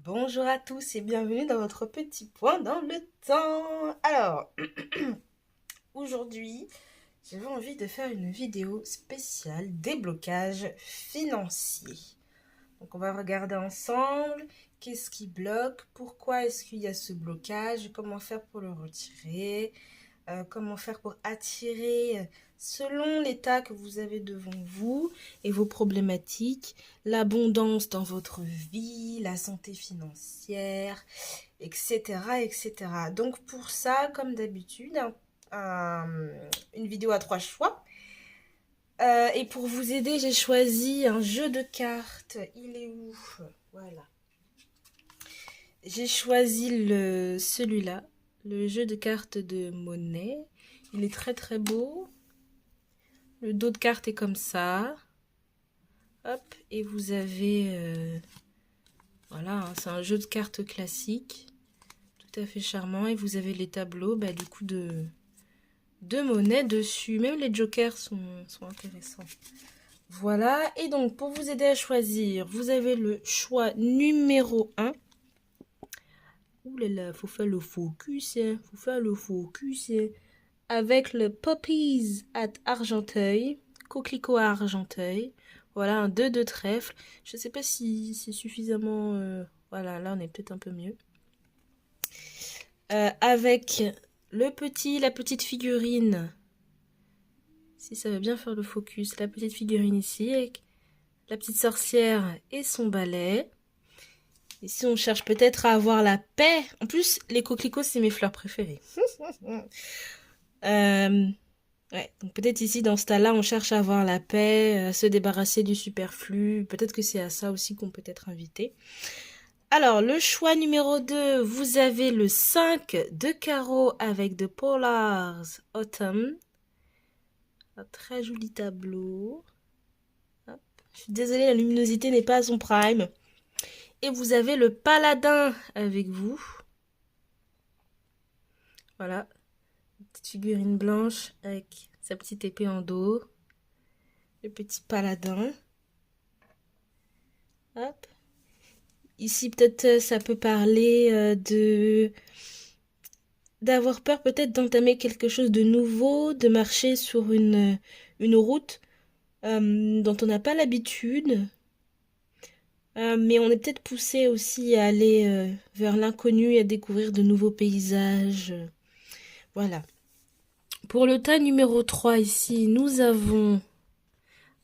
Bonjour à tous et bienvenue dans votre petit point dans le temps. Alors, aujourd'hui, j'avais envie de faire une vidéo spéciale déblocage financier. Donc, on va regarder ensemble qu'est-ce qui bloque, pourquoi est-ce qu'il y a ce blocage, comment faire pour le retirer, comment faire pour attirer, selon l'état que vous avez devant vous et vos problématiques, l'abondance dans votre vie, la santé financière, etc., etc. Donc pour ça, comme d'habitude, une vidéo à 3 choix. Et pour vous aider, j'ai choisi un jeu de cartes. Il est où? Voilà. J'ai choisi celui-là, le jeu de cartes de monnaie. Il est très très beau. Le dos de carte est comme ça. Hop, et vous avez... voilà, hein, c'est un jeu de cartes classique. Tout à fait charmant. Et vous avez les tableaux, du coup, de monnaie dessus. Même les jokers sont intéressants. Voilà, et donc, pour vous aider à choisir, vous avez le choix numéro 1. Ouh là là, faut faire le focus, hein. Faut faire le focus, hein. Avec le Poppies at Argenteuil, coquelicot à Argenteuil. Voilà, un 2 de trèfle. Je sais pas si c'est suffisamment... voilà, là on est peut-être un peu mieux. Avec la petite figurine. Si ça va bien faire le focus. La petite figurine ici, avec la petite sorcière et son balai. Ici, on cherche peut-être à avoir la paix. En plus, les coquelicots, c'est mes fleurs préférées. Ouais, donc peut-être ici, dans ce tas-là, on cherche à avoir la paix, à se débarrasser du superflu. Peut-être que c'est à ça aussi qu'on peut être invité. Alors, le choix numéro 2, vous avez le 5 de carreau avec de Polars Autumn. Un très joli tableau. Hop. Je suis désolée, la luminosité n'est pas à son prime. Et vous avez le paladin avec vous. Voilà. Une petite figurine blanche avec sa petite épée en dos. Le petit paladin. Hop. Ici, peut-être, ça peut parler d'avoir peur peut-être d'entamer quelque chose de nouveau, de marcher sur une route dont on n'a pas l'habitude. Mais on est peut-être poussé aussi à aller vers l'inconnu et à découvrir de nouveaux paysages. Voilà. Pour le tas numéro 3 ici, nous avons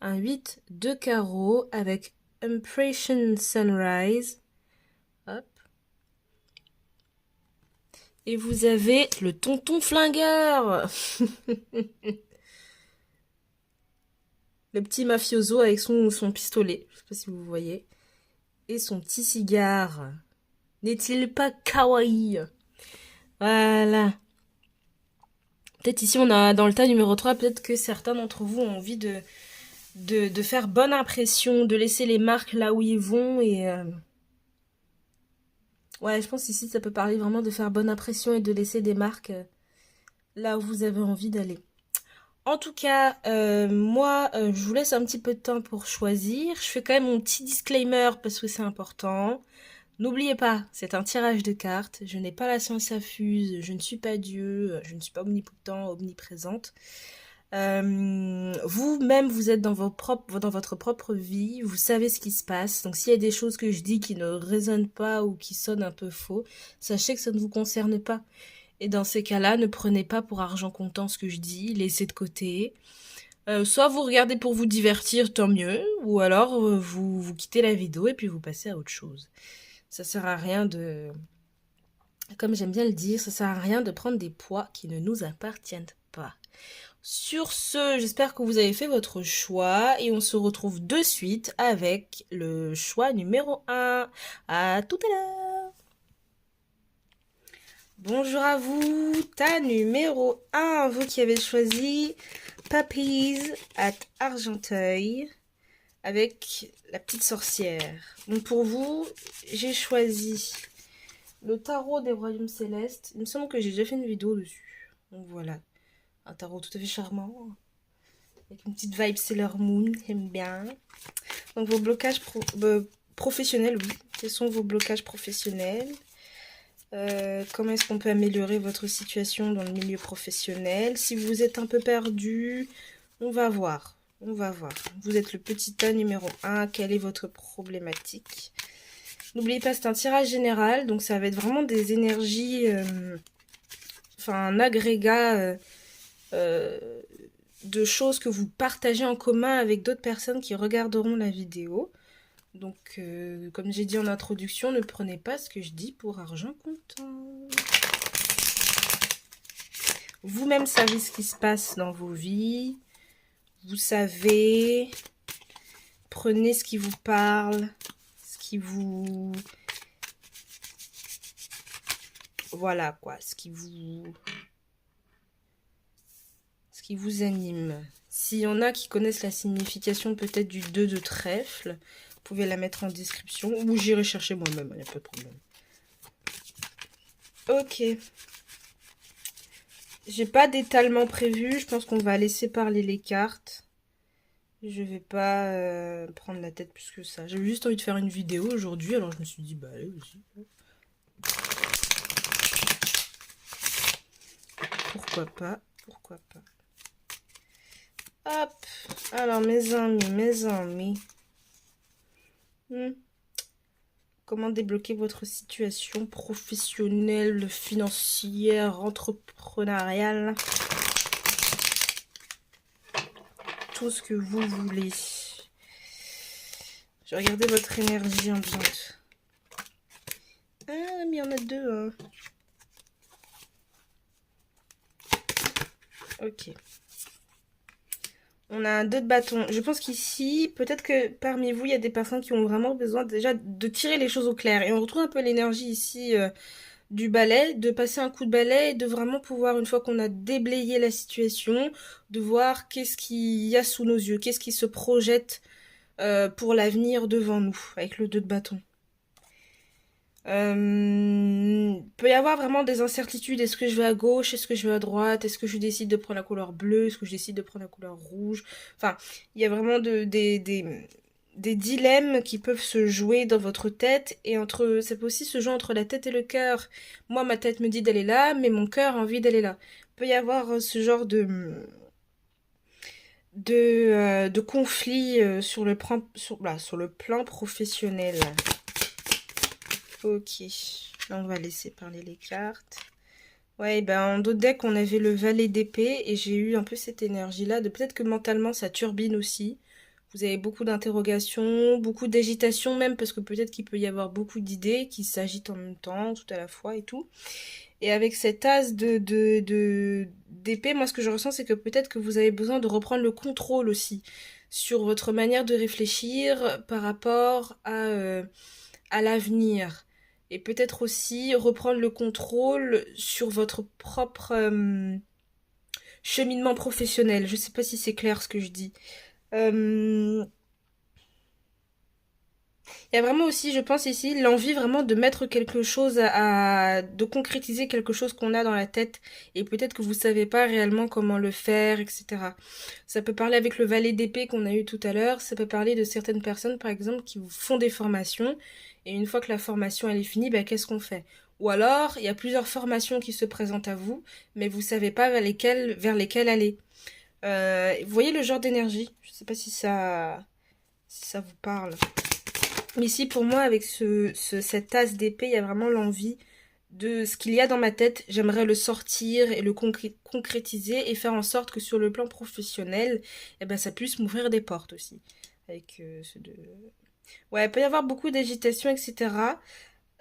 un 8 de carreau avec Impression Sunrise. Hop. Et vous avez le tonton flingueur. Le petit mafioso avec son pistolet. Je sais pas si vous voyez. Et son petit cigare. N'est-il pas kawaii? Voilà. Peut-être ici, on a dans le tas numéro 3, peut-être que certains d'entre vous ont envie de faire bonne impression, de laisser les marques là où ils vont. Et ouais, je pense ici, ça peut parler vraiment de faire bonne impression et de laisser des marques là où vous avez envie d'aller. En tout cas, moi, je vous laisse un petit peu de temps pour choisir. Je fais quand même mon petit disclaimer parce que c'est important. N'oubliez pas, c'est un tirage de cartes. Je n'ai pas la science infuse, je ne suis pas Dieu, je ne suis pas omnipotent, omniprésente. Vous-même, vous êtes dans votre propre vie, vous savez ce qui se passe. Donc s'il y a des choses que je dis qui ne résonnent pas ou qui sonnent un peu faux, sachez que ça ne vous concerne pas. Et dans ces cas-là, ne prenez pas pour argent comptant ce que je dis, laissez de côté. Soit vous regardez pour vous divertir, tant mieux, ou alors vous quittez la vidéo et puis vous passez à autre chose. Ça sert à rien de... Comme j'aime bien le dire, ça sert à rien de prendre des poids qui ne nous appartiennent pas. Sur ce, j'espère que vous avez fait votre choix et on se retrouve de suite avec le choix numéro 1. À tout à l'heure. Bonjour à vous, tas numéro 1, vous qui avez choisi Poppies at Argenteuil avec la petite sorcière. Donc pour vous, j'ai choisi le tarot des royaumes célestes. Il me semble que j'ai déjà fait une vidéo dessus. Donc voilà, un tarot tout à fait charmant, avec une petite vibe Sailor Moon, j'aime bien. Donc vos blocages professionnels, oui, Quels sont vos blocages professionnels? Comment est-ce qu'on peut améliorer votre situation dans le milieu professionnel? Si vous êtes un peu perdu, on va voir. On va voir. Vous êtes le petit A numéro 1. Quelle est votre problématique? N'oubliez pas, c'est un tirage général, donc ça va être vraiment des énergies, enfin un agrégat de choses que vous partagez en commun avec d'autres personnes qui regarderont la vidéo. Donc, comme j'ai dit en introduction, ne prenez pas ce que je dis pour argent comptant. Vous-même savez ce qui se passe dans vos vies. Vous savez. Prenez ce qui vous parle, ce qui vous... Voilà quoi, ce qui vous anime. S'il y en a qui connaissent la signification peut-être du 2 de trèfle, vous pouvez la mettre en description ou j'irai chercher moi-même, il n'y a pas de problème. Ok. J'ai pas d'étalement prévu, je pense qu'on va laisser parler les cartes. Je vais pas prendre la tête plus que ça. J'avais juste envie de faire une vidéo aujourd'hui, alors je me suis dit, bah allez, aussi. Pourquoi pas, pourquoi pas. Hop, alors mes amis. Comment débloquer votre situation professionnelle, financière, entrepreneuriale? Tout ce que vous voulez. Je vais regarder votre énergie ambiante. Ah, mais il y en a deux, hein. Ok. On a un 2 de bâton. Je pense qu'ici, peut-être que parmi vous, il y a des personnes qui ont vraiment besoin déjà de tirer les choses au clair. Et on retrouve un peu l'énergie ici du balai, de passer un coup de balai et de vraiment pouvoir, une fois qu'on a déblayé la situation, de voir qu'est-ce qu'il y a sous nos yeux, qu'est-ce qui se projette pour l'avenir devant nous, avec le 2 de bâton. Peut y avoir vraiment des incertitudes. Est-ce que je vais à gauche? Est-ce que je vais à droite? Est-ce que je décide de prendre la couleur bleue? Est-ce que je décide de prendre la couleur rouge? Enfin, il y a vraiment des dilemmes qui peuvent se jouer dans votre tête. Et entre, ça peut aussi se jouer entre la tête et le cœur. Moi, ma tête me dit d'aller là, mais mon cœur a envie d'aller là. Peut y avoir ce genre de conflit sur le plan professionnel. Ok, là on va laisser parler les cartes. Ouais, ben en dos de deck on avait le valet d'épée et j'ai eu un peu cette énergie-là de peut-être que mentalement ça turbine aussi. Vous avez beaucoup d'interrogations, beaucoup d'agitation même parce que peut-être qu'il peut y avoir beaucoup d'idées qui s'agitent en même temps, tout à la fois et tout. Et avec cet as d'épée, moi ce que je ressens c'est que peut-être que vous avez besoin de reprendre le contrôle aussi sur votre manière de réfléchir par rapport à l'avenir. Et peut-être aussi reprendre le contrôle sur votre propre cheminement professionnel. Je sais pas si c'est clair ce que je dis. Il y a vraiment aussi, je pense ici, l'envie vraiment de mettre quelque chose de concrétiser quelque chose qu'on a dans la tête et peut-être que vous savez pas réellement comment le faire, etc. Ça peut parler avec le valet d'épée qu'on a eu tout à l'heure, ça peut parler de certaines personnes par exemple qui vous font des formations et une fois que la formation elle est finie, ben, qu'est-ce qu'on fait? Ou alors, il y a plusieurs formations qui se présentent à vous, mais vous savez pas vers lesquelles aller. Vous voyez le genre d'énergie? Je sais pas si ça vous parle. Ici, pour moi, avec cette tasse d'épée, il y a vraiment l'envie de ce qu'il y a dans ma tête. J'aimerais le sortir et le concrétiser et faire en sorte que sur le plan professionnel, eh ben, ça puisse m'ouvrir des portes aussi. Avec Ouais, il peut y avoir beaucoup d'agitation, etc.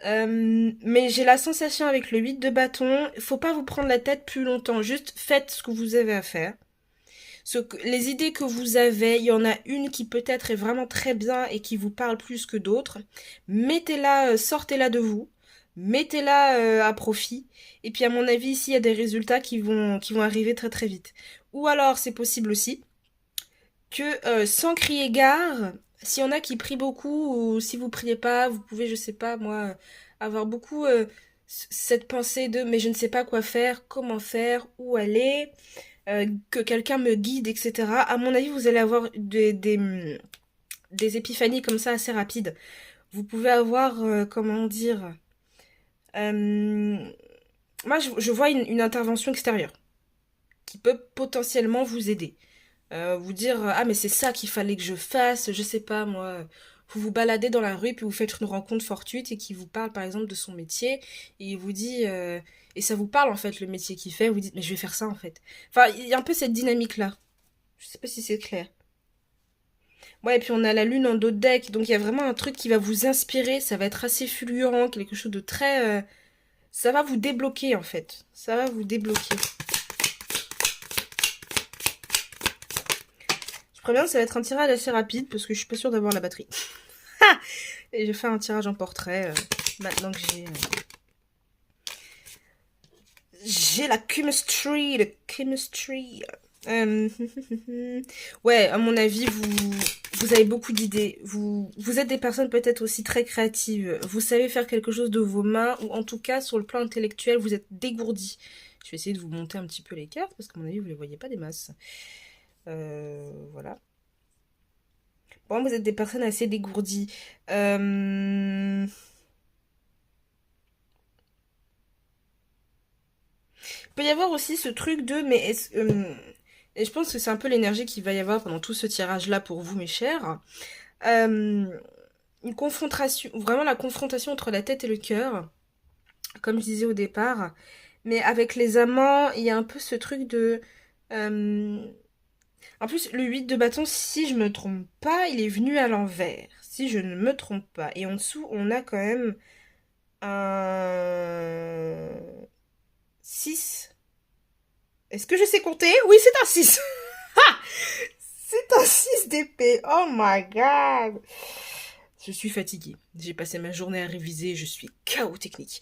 Mais j'ai la sensation avec le 8 de bâton, il faut pas vous prendre la tête plus longtemps. Juste faites ce que vous avez à faire. Les idées que vous avez, il y en a une qui peut-être est vraiment très bien et qui vous parle plus que d'autres. Mettez-la, sortez-la de vous. Mettez-la à profit. Et puis à mon avis, ici, il y a des résultats qui vont arriver très très vite. Ou alors, c'est possible aussi que sans crier gare, s'il y en a qui prient beaucoup, ou si vous priez pas, vous pouvez, je sais pas, moi, avoir beaucoup cette pensée de mais je ne sais pas quoi faire, comment faire, où aller. Que quelqu'un me guide, etc. À mon avis, vous allez avoir des épiphanies comme ça assez rapides. Vous pouvez avoir, comment dire, moi je vois une intervention extérieure qui peut potentiellement vous aider. Vous dire ah mais c'est ça qu'il fallait que je fasse, je sais pas moi. Vous vous baladez dans la rue puis vous faites une rencontre fortuite et qui vous parle par exemple de son métier et il vous dit et ça vous parle en fait le métier qu'il fait, vous dites mais je vais faire ça en fait. Enfin il y a un peu cette dynamique là. Je sais pas si c'est clair. Ouais et puis on a la lune en dos de deck donc il y a vraiment un truc qui va vous inspirer, ça va être assez fulgurant, quelque chose de très ça va vous débloquer en fait. Ça va vous débloquer. Je préviens, ça va être un tirage assez rapide parce que je suis pas sûre d'avoir la batterie. Et je vais faire un tirage en portrait maintenant que j'ai la chemistry, le chemistry. Euh, ouais, à mon avis, vous avez beaucoup d'idées. Vous êtes des personnes peut-être aussi très créatives. Vous savez faire quelque chose de vos mains, ou en tout cas, sur le plan intellectuel, vous êtes dégourdis. Je vais essayer de vous monter un petit peu les cartes, parce qu'à mon avis, vous les voyez pas des masses. Voilà. Bon, vous êtes des personnes assez dégourdies. Il peut y avoir aussi ce truc de, mais et je pense que c'est un peu l'énergie qu'il va y avoir pendant tout ce tirage-là pour vous, mes chers. Euh, une confrontation, vraiment la confrontation entre la tête et le cœur, comme je disais au départ. Mais avec les amants, il y a un peu ce truc de... En plus, le 8 de bâton, si je me trompe pas, il est venu à l'envers. Si je ne me trompe pas. Et en dessous, on a quand même un 6. Est-ce que je sais compter? Oui, c'est un 6. C'est un 6 d'épée. Oh my god. Je suis fatiguée. J'ai passé ma journée à réviser. Je suis KO technique.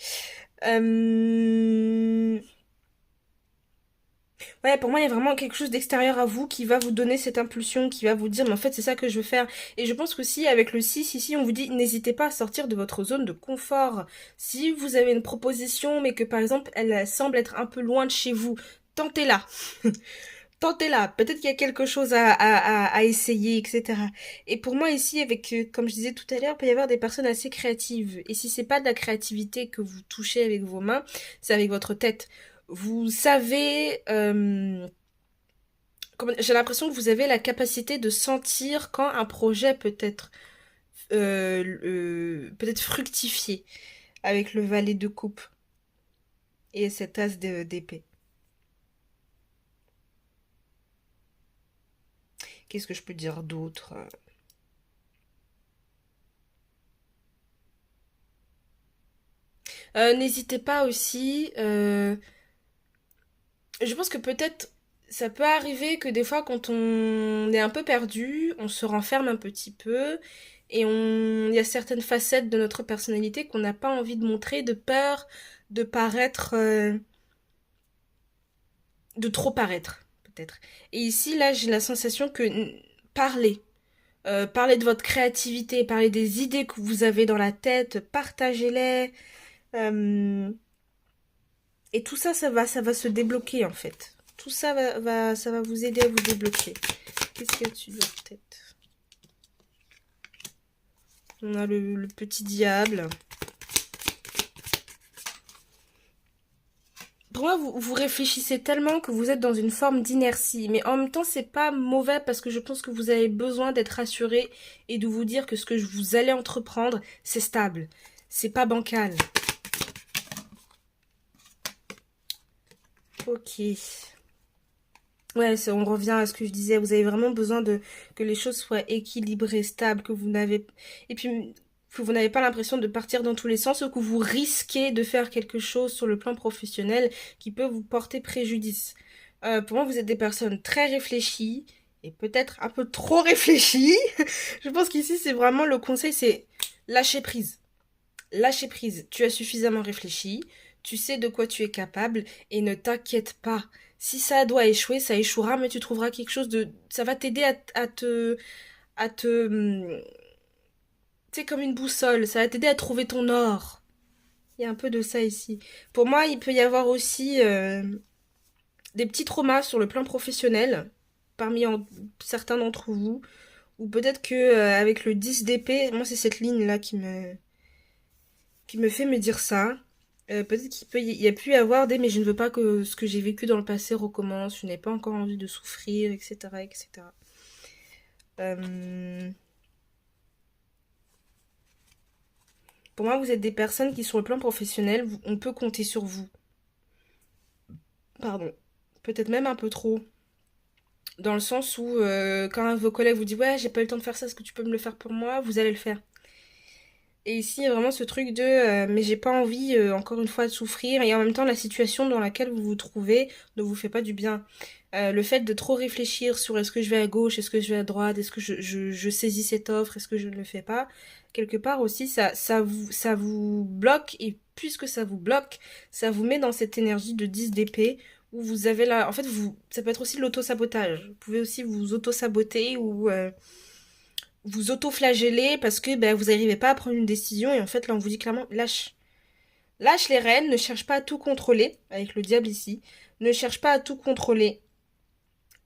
Ouais, pour moi, il y a vraiment quelque chose d'extérieur à vous qui va vous donner cette impulsion, qui va vous dire, mais en fait, c'est ça que je veux faire. Et je pense qu'aussi, avec le 6, ici, on vous dit, n'hésitez pas à sortir de votre zone de confort. Si vous avez une proposition, mais que, par exemple, elle semble être un peu loin de chez vous, tentez-la. Tentez-la. Peut-être qu'il y a quelque chose à essayer, etc. Et pour moi, ici, avec, comme je disais tout à l'heure, il peut y avoir des personnes assez créatives. Et si c'est pas de la créativité que vous touchez avec vos mains, c'est avec votre tête. Vous savez, j'ai l'impression que vous avez la capacité de sentir quand un projet peut être peut-être fructifié avec le valet de coupe et cet as d'épée. Qu'est-ce que je peux dire d'autre? N'hésitez pas aussi. Je pense que peut-être ça peut arriver que des fois, quand on est un peu perdu, on se renferme un petit peu et il y a certaines facettes de notre personnalité qu'on n'a pas envie de montrer de peur de paraître, de trop paraître, peut-être. Et ici, là, j'ai la sensation que parler, parler de votre créativité, parler des idées que vous avez dans la tête, partagez-les. euh, Et tout ça, ça va se débloquer en fait. Tout ça ça va vous aider à vous débloquer. Qu'est-ce qu'il y a dessus de votre tête? On a le petit diable. Pour moi, vous réfléchissez tellement que vous êtes dans une forme d'inertie. Mais en même temps, c'est pas mauvais parce que je pense que vous avez besoin d'être rassuré et de vous dire que ce que vous allez entreprendre, c'est stable. C'est pas bancal. Ok. Ouais, on revient à ce que je disais. Vous avez vraiment besoin que les choses soient équilibrées, stables, que vous n'avez... Et puis, que vous n'avez pas l'impression de partir dans tous les sens ou que vous risquez de faire quelque chose sur le plan professionnel qui peut vous porter préjudice. Pour moi, vous êtes des personnes très réfléchies et peut-être un peu trop réfléchies. Je pense qu'ici, c'est vraiment le conseil, c'est lâcher prise. Lâcher prise. Tu as suffisamment réfléchi, tu sais de quoi tu es capable et ne t'inquiète pas. Si ça doit échouer, ça échouera, mais tu trouveras quelque chose de... Ça va t'aider à te... Tu sais, comme une boussole, ça va t'aider à trouver ton or. Il y a un peu de ça ici. Pour moi, il peut y avoir aussi des petits traumas sur le plan professionnel, parmi certains d'entre vous, Ou peut-être que avec le 10 d'épée, moi c'est cette ligne là qui me fait me dire ça. Peut-être qu'il y a pu y avoir des mais je ne veux pas que ce que j'ai vécu dans le passé recommence, je n'ai pas encore envie de souffrir, etc. etc. Pour moi, vous êtes des personnes qui, sur le plan professionnel, on peut compter sur vous. Pardon. Peut-être même un peu trop. Dans le sens où, quand un de vos collègues vous dit ouais, j'ai pas eu le temps de faire ça, est-ce que tu peux me le faire pour moi? Vous allez le faire. Et ici, il y a vraiment ce truc de mais j'ai pas envie, encore une fois, de souffrir. Et en même temps, la situation dans laquelle vous vous trouvez ne vous fait pas du bien. Le fait de trop réfléchir sur est-ce que je vais à gauche, est-ce que je vais à droite, est-ce que je saisis cette offre, est-ce que je ne le fais pas, quelque part aussi, ça vous bloque. Et puisque ça vous bloque, ça vous met dans cette énergie de 10 d'épée où vous avez là... En fait, ça peut être aussi de l'auto-sabotage. Vous pouvez aussi vous auto-saboter ou... vous auto-flagellez parce que ben, vous n'arrivez pas à prendre une décision et en fait là on vous dit clairement lâche. Lâche les rênes, ne cherche pas à tout contrôler, avec le diable ici, ne cherche pas à tout contrôler.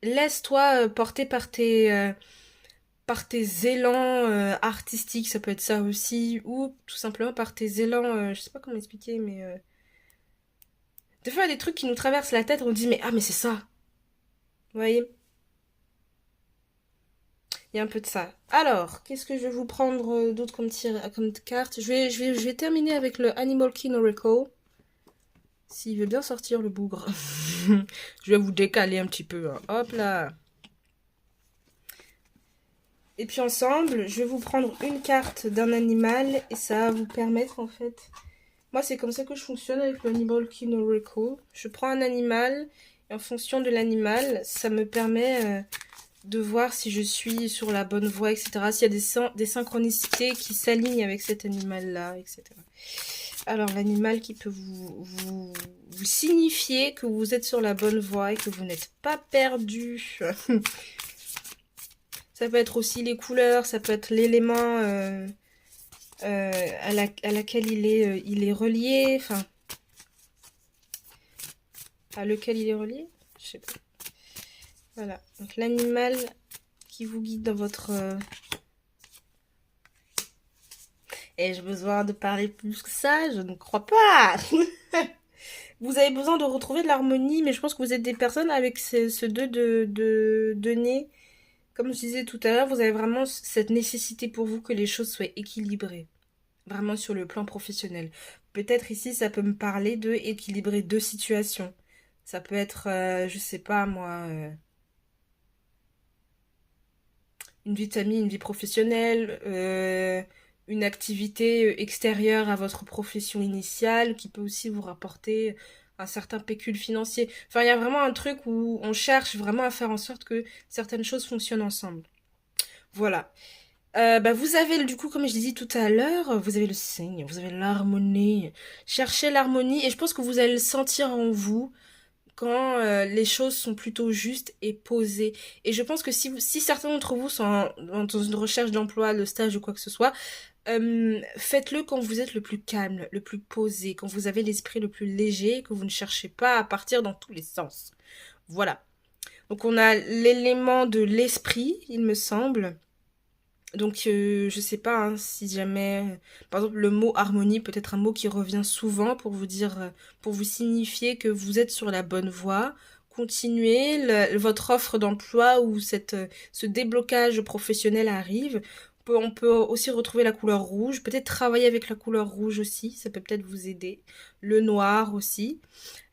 Laisse-toi porter par tes élans artistiques, ça peut être ça aussi, ou tout simplement par tes élans, je sais pas comment expliquer, mais... Des fois il y a des trucs qui nous traversent la tête, on dit mais ah mais c'est ça. Vous voyez? Il y a un peu de ça. Alors, qu'est-ce que je vais vous prendre d'autre comme carte? Je vais terminer avec le Animal King Oracle. S'il veut bien sortir le bougre. Je vais vous décaler un petit peu. Hein. Hop là. Et puis ensemble, je vais vous prendre une carte d'un animal. Et ça va vous permettre en fait... Moi, c'est comme ça que je fonctionne avec le Animal King Oracle. Je prends un animal. Et en fonction de l'animal, ça me permet... de voir si je suis sur la bonne voie, etc. S'il y a des synchronicités qui s'alignent avec cet animal-là, etc. Alors, l'animal qui peut vous signifier que vous êtes sur la bonne voie et que vous n'êtes pas perdu. Ça peut être aussi les couleurs, ça peut être l'élément à laquelle il est relié, enfin... À lequel il est relié? Je sais pas. Voilà, donc l'animal qui vous guide dans votre... Ai-je besoin de parler plus que ça? Je ne crois pas. Vous avez besoin de retrouver de l'harmonie, mais je pense que vous êtes des personnes avec ce 2 de nez. Comme je disais tout à l'heure, vous avez vraiment cette nécessité pour vous que les choses soient équilibrées. Vraiment sur le plan professionnel. Peut-être ici, ça peut me parler de équilibrer deux situations. Ça peut être, je sais pas moi... une vie de famille, une vie professionnelle, une activité extérieure à votre profession initiale qui peut aussi vous rapporter un certain pécule financier. Enfin, il y a vraiment un truc où on cherche vraiment à faire en sorte que certaines choses fonctionnent ensemble. Voilà. Vous avez, du coup, comme je disais tout à l'heure, vous avez le signe, vous avez l'harmonie. Cherchez l'harmonie et je pense que vous allez le sentir en vous quand les choses sont plutôt justes et posées. Et je pense que si certains d'entre vous sont dans une recherche d'emploi, de stage ou quoi que ce soit, faites-le quand vous êtes le plus calme, le plus posé, quand vous avez l'esprit le plus léger, que vous ne cherchez pas à partir dans tous les sens. Voilà. Donc on a l'élément de l'esprit, il me semble. Donc je sais pas hein, si jamais par exemple le mot harmonie peut être un mot qui revient souvent pour vous dire pour vous signifier que vous êtes sur la bonne voie. Continuez votre offre d'emploi ou ce déblocage professionnel arrive. On peut aussi retrouver la couleur rouge, peut-être travailler avec la couleur rouge aussi, ça peut peut-être vous aider. Le noir aussi.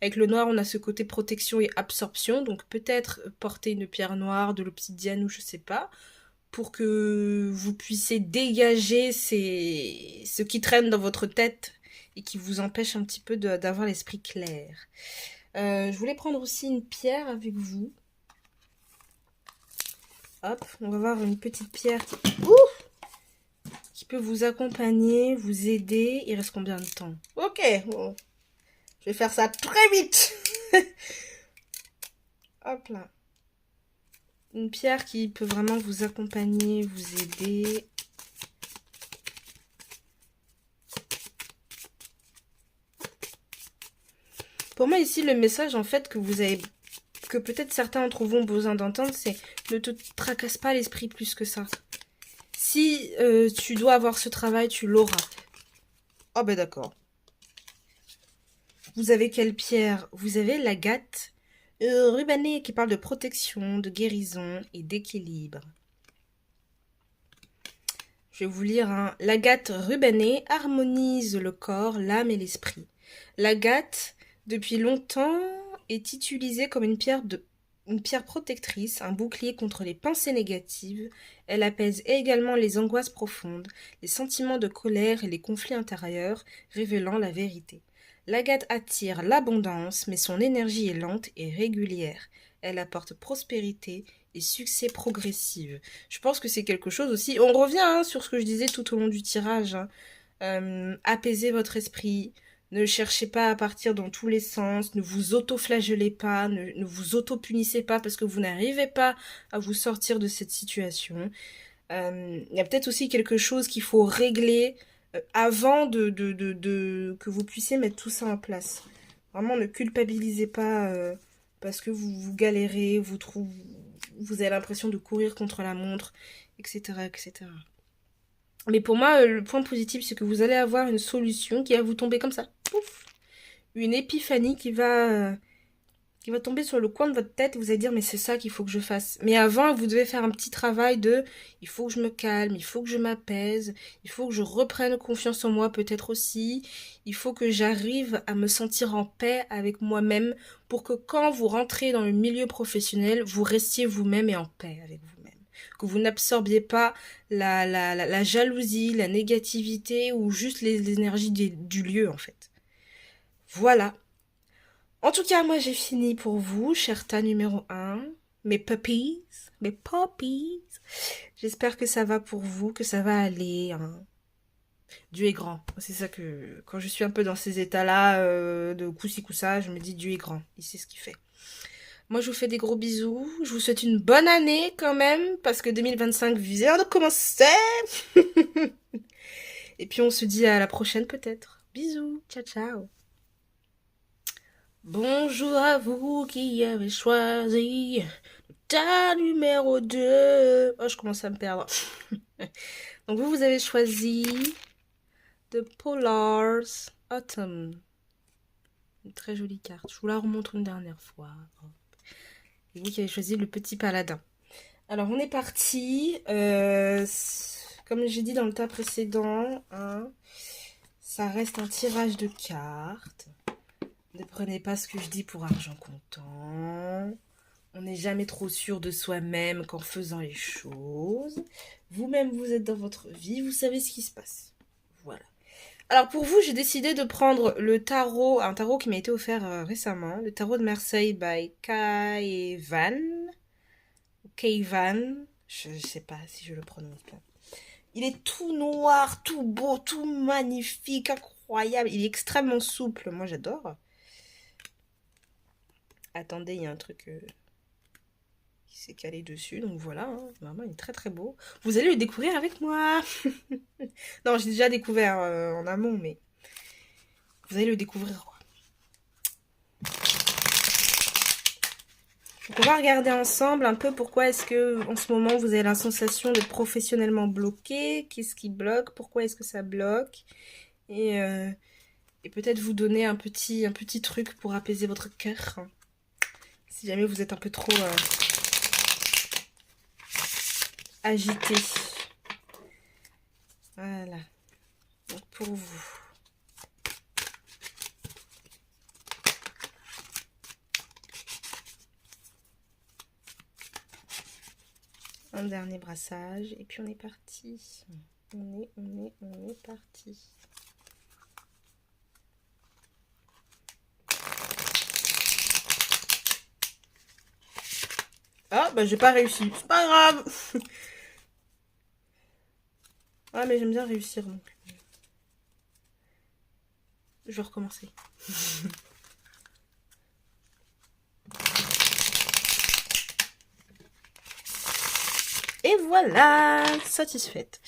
Avec le noir, on a ce côté protection et absorption, donc peut-être porter une pierre noire, de l'obsidienne ou je sais pas, pour que vous puissiez dégager ce qui traîne dans votre tête et qui vous empêche un petit peu d'avoir l'esprit clair. Je voulais prendre aussi une pierre avec vous. Hop, on va voir une petite pierre qui peut vous accompagner, vous aider. Il reste combien de temps? Ok, bon. Je vais faire ça très vite. Hop là. Une pierre qui peut vraiment vous accompagner, vous aider. Pour moi ici, le message en fait que peut-être certains d'entre vous ont besoin d'entendre, c'est ne te tracasse pas l'esprit plus que ça. Si tu dois avoir ce travail, tu l'auras. Oh ben d'accord. Vous avez quelle pierre? Vous avez l'agate rubanée qui parle de protection, de guérison et d'équilibre. Je vais vous lire, hein. L'agate rubanée harmonise le corps, l'âme et l'esprit. L'agate, depuis longtemps, est utilisée comme une pierre protectrice, un bouclier contre les pensées négatives. Elle apaise également les angoisses profondes, les sentiments de colère et les conflits intérieurs, révélant la vérité. L'agate attire l'abondance, mais son énergie est lente et régulière. Elle apporte prospérité et succès progressif. Je pense que c'est quelque chose aussi. On revient sur ce que je disais tout au long du tirage. Apaisez votre esprit. Ne cherchez pas à partir dans tous les sens. Ne vous auto-flagellez pas. Ne vous auto-punissez pas parce que vous n'arrivez pas à vous sortir de cette situation. Il y a peut-être aussi quelque chose qu'il faut régler avant que vous puissiez mettre tout ça en place. Vraiment, ne culpabilisez pas parce que vous galérez, vous avez l'impression de courir contre la montre, etc., etc. Mais pour moi, le point positif, c'est que vous allez avoir une solution qui va vous tomber comme ça. Pouf, une épiphanie qui va tomber sur le coin de votre tête et vous allez dire mais c'est ça qu'il faut que je fasse. Mais avant, vous devez faire un petit travail de il faut que je me calme, il faut que je m'apaise, il faut que je reprenne confiance en moi peut-être aussi, il faut que j'arrive à me sentir en paix avec moi-même pour que quand vous rentrez dans le milieu professionnel, vous restiez vous-même et en paix avec vous-même. Que vous n'absorbiez pas la jalousie, la négativité ou juste les énergies du lieu en fait. Voilà. En tout cas, moi j'ai fini pour vous, cher tas numéro 1. Mes puppies, mes puppies. J'espère que ça va pour vous, que ça va aller. Hein. Dieu est grand. C'est ça que, quand je suis un peu dans ces états-là, de coup-ci, coup-ça, je me dis Dieu est grand. Il sait ce qu'il fait. Moi, je vous fais des gros bisous. Je vous souhaite une bonne année quand même, parce que 2025 vient de commencer. Et puis on se dit à la prochaine peut-être. Bisous. Ciao, ciao. Bonjour à vous qui avez choisi ta numéro 2. Oh, je commence à me perdre. Donc vous avez choisi The Polars Autumn. Une très jolie carte. Je vous la remontre une dernière fois. Et vous qui avez choisi le petit paladin. Alors on est parti. Comme j'ai dit dans le tas précédent, hein, ça reste un tirage de cartes. Ne prenez pas ce que je dis pour argent comptant. On n'est jamais trop sûr de soi-même qu'en faisant les choses. Vous-même, vous êtes dans votre vie, vous savez ce qui se passe. Voilà. Alors pour vous, j'ai décidé de prendre le tarot, un tarot qui m'a été offert récemment, le tarot de Marseille by Kaivan. Kaivan, je ne sais pas si je le prononce bien. Il est tout noir, tout beau, tout magnifique, incroyable. Il est extrêmement souple, moi j'adore. Attendez, il y a un truc qui s'est calé dessus, donc voilà, hein. Vraiment, il est très très beau. Vous allez le découvrir avec moi. Non, j'ai déjà découvert en amont, mais vous allez le découvrir. Quoi. Donc on va regarder ensemble un peu pourquoi est-ce que en ce moment vous avez la sensation d'être professionnellement bloqué, qu'est-ce qui bloque, pourquoi est-ce que ça bloque, et peut-être vous donner un petit truc pour apaiser votre cœur. Si jamais vous êtes un peu trop agité. Voilà. Donc pour vous. Un dernier brassage. Et puis on est parti. On est parti. Ah, bah j'ai pas réussi. C'est pas grave. Ah, mais j'aime bien réussir, donc. Je vais recommencer. Et voilà, satisfaite.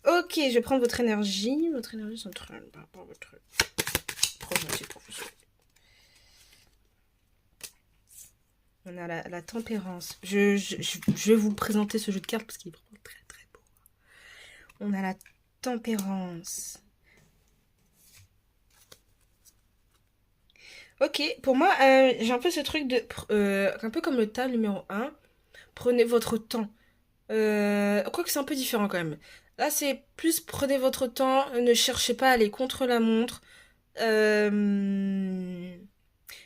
Ok, je vais prendre votre énergie. Votre énergie centrale par rapport à votre projet professionnel. On a la tempérance. Je vais vous présenter ce jeu de cartes parce qu'il est vraiment très très beau. on a la tempérance. Ok, pour moi, j'ai un peu ce truc de... un peu comme le tas numéro un. Prenez votre temps. Quoique c'est un peu différent quand même. Là, c'est plus prenez votre temps, ne cherchez pas à aller contre la montre. Euh,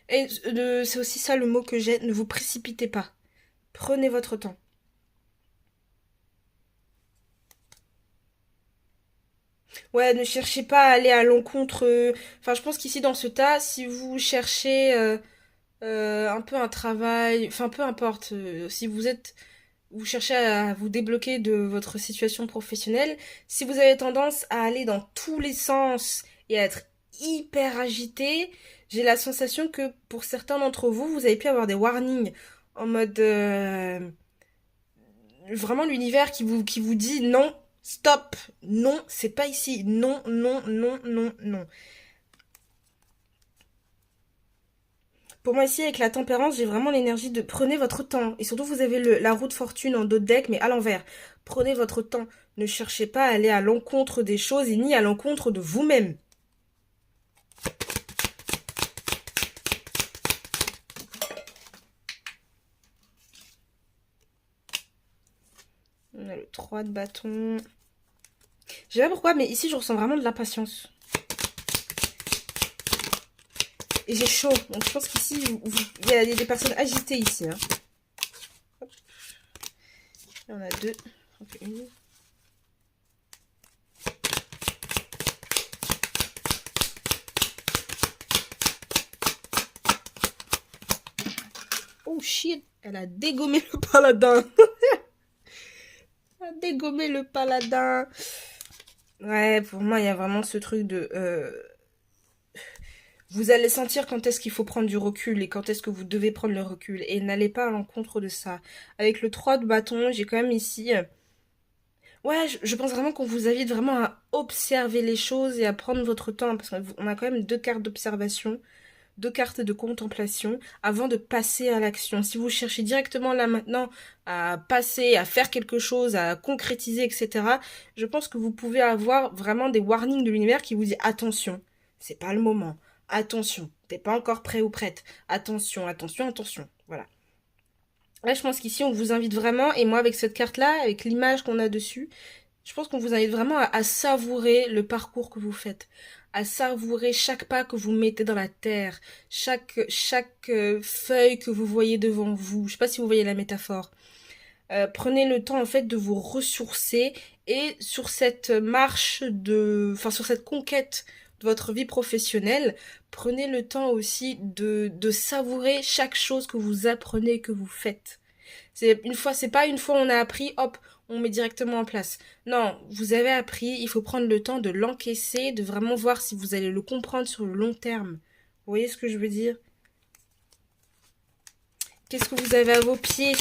Et c'est aussi ça le mot que j'ai, ne vous précipitez pas. Prenez votre temps. Ouais, ne cherchez pas à aller à l'encontre. Enfin, je pense qu'ici, dans ce tas, si vous cherchez un peu un travail, enfin, peu importe, si vous cherchez à vous débloquer de votre situation professionnelle, si vous avez tendance à aller dans tous les sens et à être hyper agité, j'ai la sensation que pour certains d'entre vous, vous avez pu avoir des warnings en mode vraiment l'univers qui vous dit non, stop, non, c'est pas ici, non, non, non, non, non. Pour moi ici avec la tempérance, j'ai vraiment l'énergie de prenez votre temps. Et surtout vous avez la roue de fortune en dos de deck, mais à l'envers. Prenez votre temps. Ne cherchez pas à aller à l'encontre des choses et ni à l'encontre de vous-même. On a le 3 de bâton. Je sais pas pourquoi, mais ici je ressens vraiment de l'impatience. Et j'ai chaud. Donc je pense qu'ici, il y a des personnes agitées ici. Hein. Hop. Là, on a deux. On fait une. Oh shit, elle a dégommé le paladin. Elle a dégommé le paladin. Ouais, pour moi, il y a vraiment ce truc de... vous allez sentir quand est-ce qu'il faut prendre du recul et quand est-ce que vous devez prendre le recul. Et n'allez pas à l'encontre de ça. Avec le 3 de bâton, j'ai quand même ici... ouais, je pense vraiment qu'on vous invite vraiment à observer les choses et à prendre votre temps. Parce qu'on a quand même deux cartes d'observation, deux cartes de contemplation avant de passer à l'action. Si vous cherchez directement là maintenant à passer, à faire quelque chose, à concrétiser, etc., je pense que vous pouvez avoir vraiment des warnings de l'univers qui vous dit attention, c'est pas le moment. Attention, t'es pas encore prêt ou prête. Attention, attention, attention. Voilà. Là, je pense qu'ici, on vous invite vraiment, et moi, avec cette carte-là, avec l'image qu'on a dessus, je pense qu'on vous invite vraiment à savourer le parcours que vous faites, à savourer chaque pas que vous mettez dans la terre, chaque feuille que vous voyez devant vous. Je sais pas si vous voyez la métaphore. Prenez le temps en fait de vous ressourcer et sur cette marche enfin sur cette conquête de votre vie professionnelle, prenez le temps aussi de savourer chaque chose que vous apprenez, que vous faites. C'est pas une fois on a appris, hop, on met directement en place. Non, vous avez appris, il faut prendre le temps de l'encaisser, de vraiment voir si vous allez le comprendre sur le long terme. Vous voyez ce que je veux dire? Qu'est-ce que vous avez à vos pieds?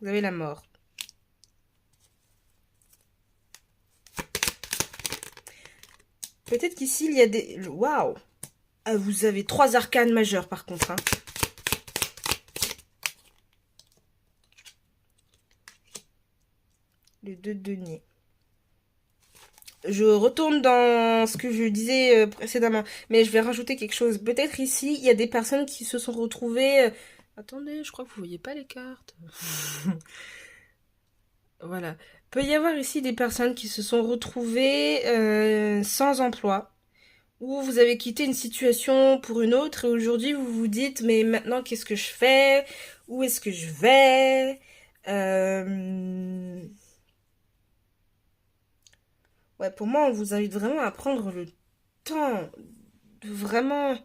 Vous avez la mort. Peut-être qu'ici, il y a des... waouh! Ah, vous avez 3 arcanes majeures, par contre. Hein. Les 2 deniers. Je retourne dans ce que je disais précédemment. Mais je vais rajouter quelque chose. Peut-être ici, il y a des personnes qui se sont retrouvées... attendez, je crois que vous voyez pas les cartes. Voilà. Peut y avoir ici des personnes qui se sont retrouvées sans emploi. Ou vous avez quitté une situation pour une autre et aujourd'hui vous vous dites mais maintenant qu'est-ce que je fais? Où est-ce que je vais? Ouais, pour moi on vous invite vraiment à prendre le temps de vraiment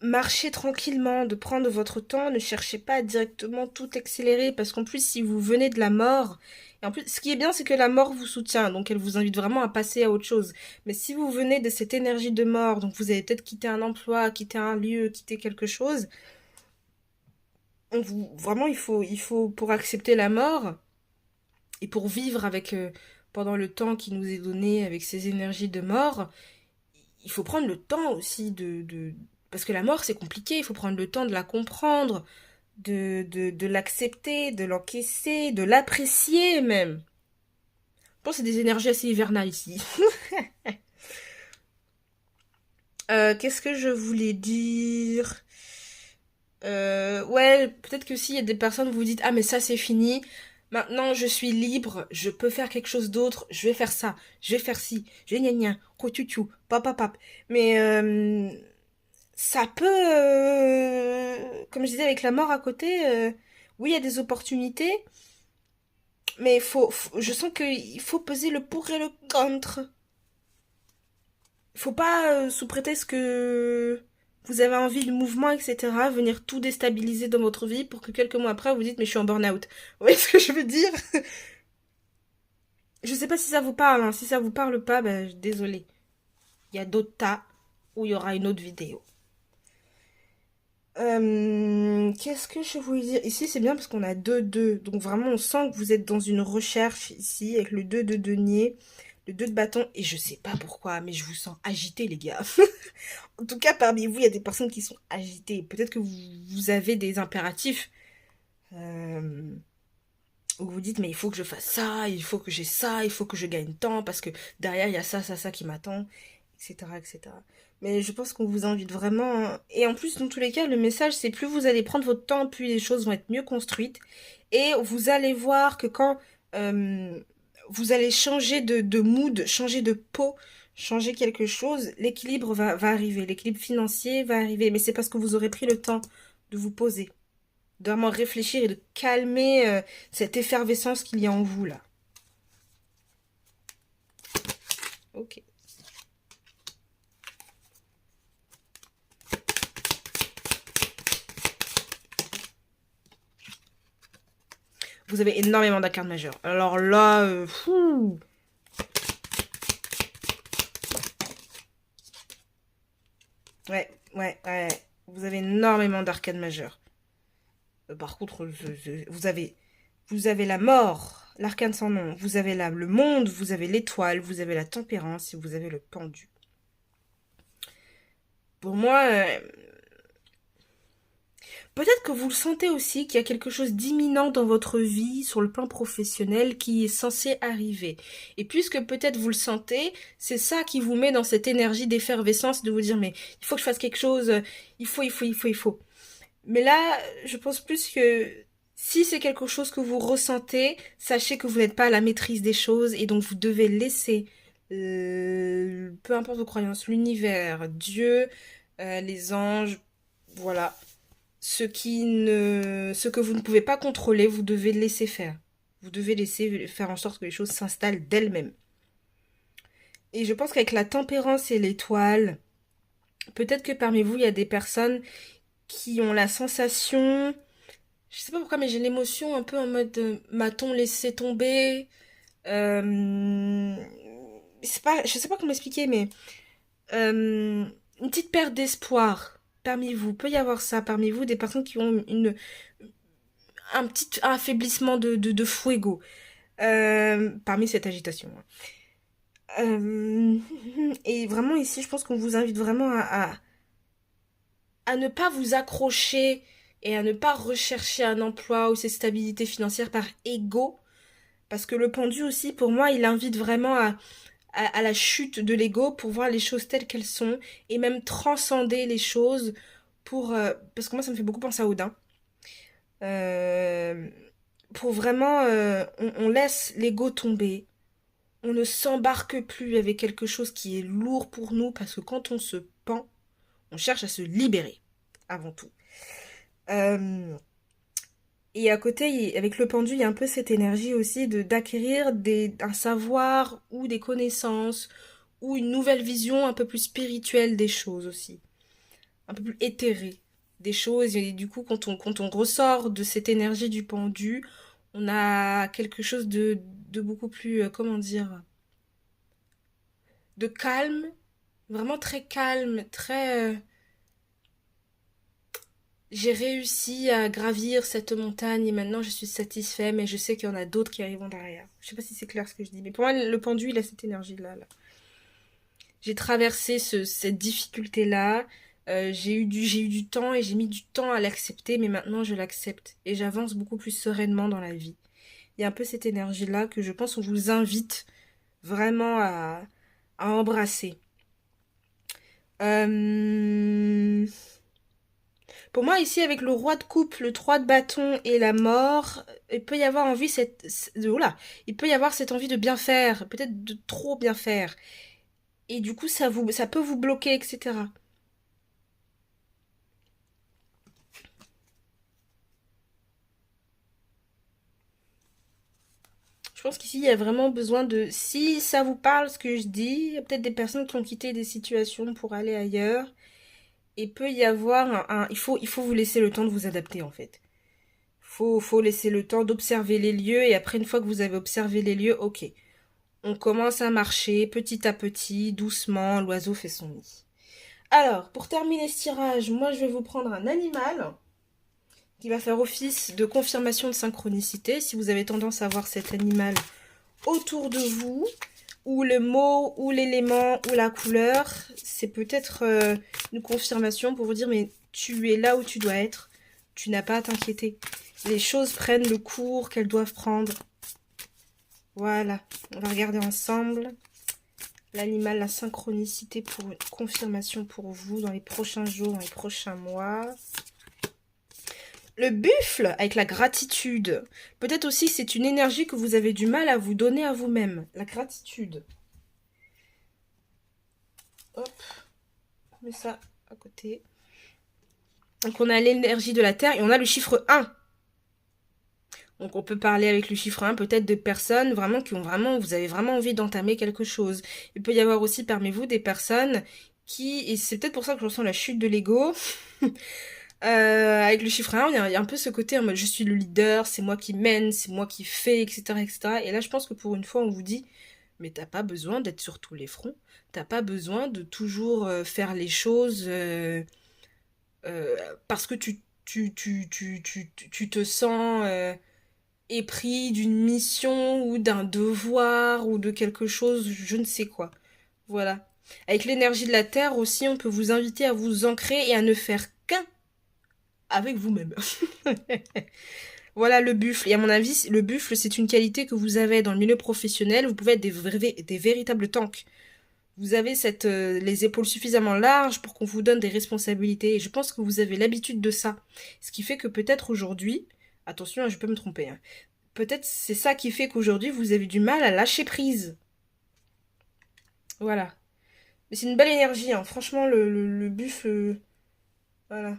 marcher tranquillement, de prendre votre temps, ne cherchez pas à directement tout accélérer parce qu'en plus si vous venez de la mort, et en plus ce qui est bien c'est que la mort vous soutient, donc elle vous invite vraiment à passer à autre chose. Mais si vous venez de cette énergie de mort, donc vous avez peut-être quitté un emploi, quitté un lieu, quitté quelque chose, vraiment il faut pour accepter la mort et pour vivre avec pendant le temps qui nous est donné avec ces énergies de mort, il faut prendre le temps aussi parce que la mort c'est compliqué, il faut prendre le temps de la comprendre, de l'accepter, de l'encaisser, de l'apprécier même. Je pense que c'est des énergies assez hivernales ici. Qu'est-ce que je voulais dire? Ouais, peut-être que s'il y a des personnes, vous vous dites, ah mais ça c'est fini, maintenant je suis libre, je peux faire quelque chose d'autre, je vais faire ça, je vais faire ci, je vais gna gna, coutoutou, papapap. Mais ça peut, comme je disais avec la mort à côté, oui il y a des opportunités, mais je sens qu'il faut peser le pour et le contre. Faut pas, sous prétexte que vous avez envie de mouvement, etc., venir tout déstabiliser dans votre vie pour que quelques mois après, vous dites, mais je suis en burn-out. Vous voyez ce que je veux dire? Je sais pas si ça vous parle, hein. Si ça vous parle pas, ben, désolé. Il y a d'autres tas où il y aura une autre vidéo. Qu'est-ce que je voulais dire? Ici, c'est bien parce qu'on a 2-2. Donc vraiment, on sent que vous êtes dans une recherche ici, avec le 2 de denier, le 2 de bâton. Et je sais pas pourquoi, mais je vous sens agité, les gars. En tout cas, parmi vous, il y a des personnes qui sont agitées. Peut-être que vous avez des impératifs où vous dites, mais il faut que je fasse ça, il faut que j'ai ça, il faut que je gagne tant, parce que derrière, il y a ça, ça, ça qui m'attend, etc., etc. Mais je pense qu'on vous invite vraiment, hein. Et en plus, dans tous les cas, le message, c'est plus vous allez prendre votre temps, plus les choses vont être mieux construites. Et vous allez voir que quand vous allez changer de mood, changer de peau, changer quelque chose, l'équilibre va arriver. L'équilibre financier va arriver. Mais c'est parce que vous aurez pris le temps de vous poser, de vraiment réfléchir et de calmer cette effervescence qu'il y a en vous, là. Ok. Vous avez énormément d'arcanes majeures. Alors là, fou. Ouais, ouais, ouais. Vous avez énormément d'arcanes majeures. Par contre, vous avez la mort, l'arcane sans nom. Vous avez le monde, vous avez l'étoile, vous avez la tempérance et vous avez le pendu. Pour moi, peut-être que vous le sentez aussi qu'il y a quelque chose d'imminent dans votre vie sur le plan professionnel qui est censé arriver. Et puisque peut-être vous le sentez, c'est ça qui vous met dans cette énergie d'effervescence de vous dire mais il faut que je fasse quelque chose, il faut. Mais là, je pense plus que si c'est quelque chose que vous ressentez, sachez que vous n'êtes pas à la maîtrise des choses et donc vous devez laisser, peu importe vos croyances, l'univers, Dieu, les anges, voilà. Ce que vous ne pouvez pas contrôler, vous devez le laisser faire. Vous devez laisser faire en sorte que les choses s'installent d'elles-mêmes. Et je pense qu'avec la tempérance et l'étoile, peut-être que parmi vous, il y a des personnes qui ont la sensation, je sais pas pourquoi, mais j'ai l'émotion un peu en mode m'a-t-on laissé tomber, c'est pas, je sais pas comment expliquer, mais une petite perte d'espoir parmi vous. Peut y avoir ça parmi vous, des personnes qui ont un petit affaiblissement de fuego parmi cette agitation. Et vraiment ici, je pense qu'on vous invite vraiment à ne pas vous accrocher et à ne pas rechercher un emploi ou cette stabilité financière par ego. Parce que le pendu aussi, pour moi, il invite vraiment à la chute de l'ego pour voir les choses telles qu'elles sont et même transcender les choses pour... parce que moi, ça me fait beaucoup penser à Odin. Euh, pour vraiment... on laisse l'ego tomber. On ne s'embarque plus avec quelque chose qui est lourd pour nous parce que quand on se pend, on cherche à se libérer avant tout. Et à côté, avec le pendu, il y a un peu cette énergie aussi d'acquérir un savoir ou des connaissances ou une nouvelle vision un peu plus spirituelle des choses aussi, un peu plus éthérée des choses. Et du coup, quand on ressort de cette énergie du pendu, on a quelque chose de beaucoup plus, comment dire, de calme, vraiment très calme, très... j'ai réussi à gravir cette montagne et maintenant je suis satisfait, mais je sais qu'il y en a d'autres qui arriveront derrière. Je sais pas si c'est clair ce que je dis, mais pour moi, le pendu, il a cette énergie-là. Là. J'ai traversé cette difficulté-là. J'ai eu du temps et j'ai mis du temps à l'accepter, mais maintenant je l'accepte et j'avance beaucoup plus sereinement dans la vie. Il y a un peu cette énergie-là que je pense qu'on vous invite vraiment à embrasser. Euh, Pour moi, ici, avec le roi de coupe, le 3 de bâton et la mort, il peut y avoir envie il peut y avoir cette envie de bien faire, peut-être de trop bien faire. Et du coup, ça peut vous bloquer, etc. Je pense qu'ici, il y a vraiment besoin de... Si ça vous parle, ce que je dis, il y a peut-être des personnes qui ont quitté des situations pour aller ailleurs. Et peut y avoir il faut vous laisser le temps de vous adapter, en fait. Faut laisser le temps d'observer les lieux. Et après, une fois que vous avez observé les lieux, ok. On commence à marcher petit à petit, doucement, l'oiseau fait son nid. Alors, pour terminer ce tirage, moi je vais vous prendre un animal qui va faire office de confirmation de synchronicité. Si vous avez tendance à voir cet animal autour de vous, ou le mot, ou l'élément, ou la couleur, c'est peut-être une confirmation pour vous dire mais tu es là où tu dois être, tu n'as pas à t'inquiéter. Les choses prennent le cours qu'elles doivent prendre. Voilà, on va regarder ensemble. L'animal, la synchronicité pour une confirmation pour vous dans les prochains jours, dans les prochains mois. Le buffle avec la gratitude. Peut-être aussi que c'est une énergie que vous avez du mal à vous donner à vous-même. La gratitude. Hop, on met ça à côté. Donc on a l'énergie de la Terre et on a le chiffre 1. Donc on peut parler avec le chiffre 1 peut-être de personnes vraiment qui ont vraiment, vous avez vraiment envie d'entamer quelque chose. Il peut y avoir aussi parmi vous des personnes qui, et c'est peut-être pour ça que je ressens la chute de l'ego, avec le chiffre 1, il y a un peu ce côté en mode je suis le leader, c'est moi qui mène, c'est moi qui fais, etc., etc. Et là je pense que pour une fois on vous dit, mais t'as pas besoin d'être sur tous les fronts, t'as pas besoin de toujours faire les choses parce que tu te sens épris d'une mission ou d'un devoir ou de quelque chose, je ne sais quoi. Voilà. Avec l'énergie de la Terre aussi, on peut vous inviter à vous ancrer et à ne faire qu'un avec vous-même. Voilà le buffle. Et à mon avis, le buffle, c'est une qualité que vous avez dans le milieu professionnel. Vous pouvez être des véritables tanks. Vous avez les épaules suffisamment larges pour qu'on vous donne des responsabilités. Et je pense que vous avez l'habitude de ça. Ce qui fait que peut-être aujourd'hui, attention, je peux me tromper, hein, peut-être c'est ça qui fait qu'aujourd'hui, vous avez du mal à lâcher prise. Voilà. Mais c'est une belle énergie, hein. Franchement, le buffle, voilà.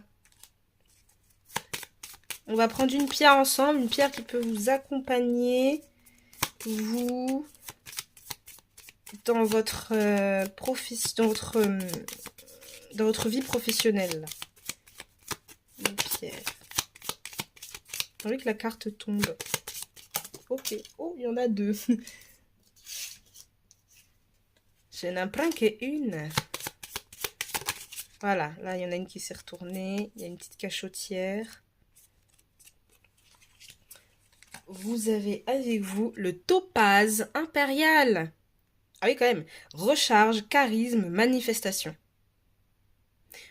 On va prendre une pierre ensemble, une pierre qui peut vous accompagner, vous, dans votre dans votre vie professionnelle. Une pierre. J'ai envie que la carte tombe. Ok. Oh, il y en a deux. Je n'en prends qu'une. Voilà, là, il y en a une qui s'est retournée. Il y a une petite cachotière. Vous avez avec vous le topaze impérial. Ah oui, quand même. Recharge, charisme, manifestation.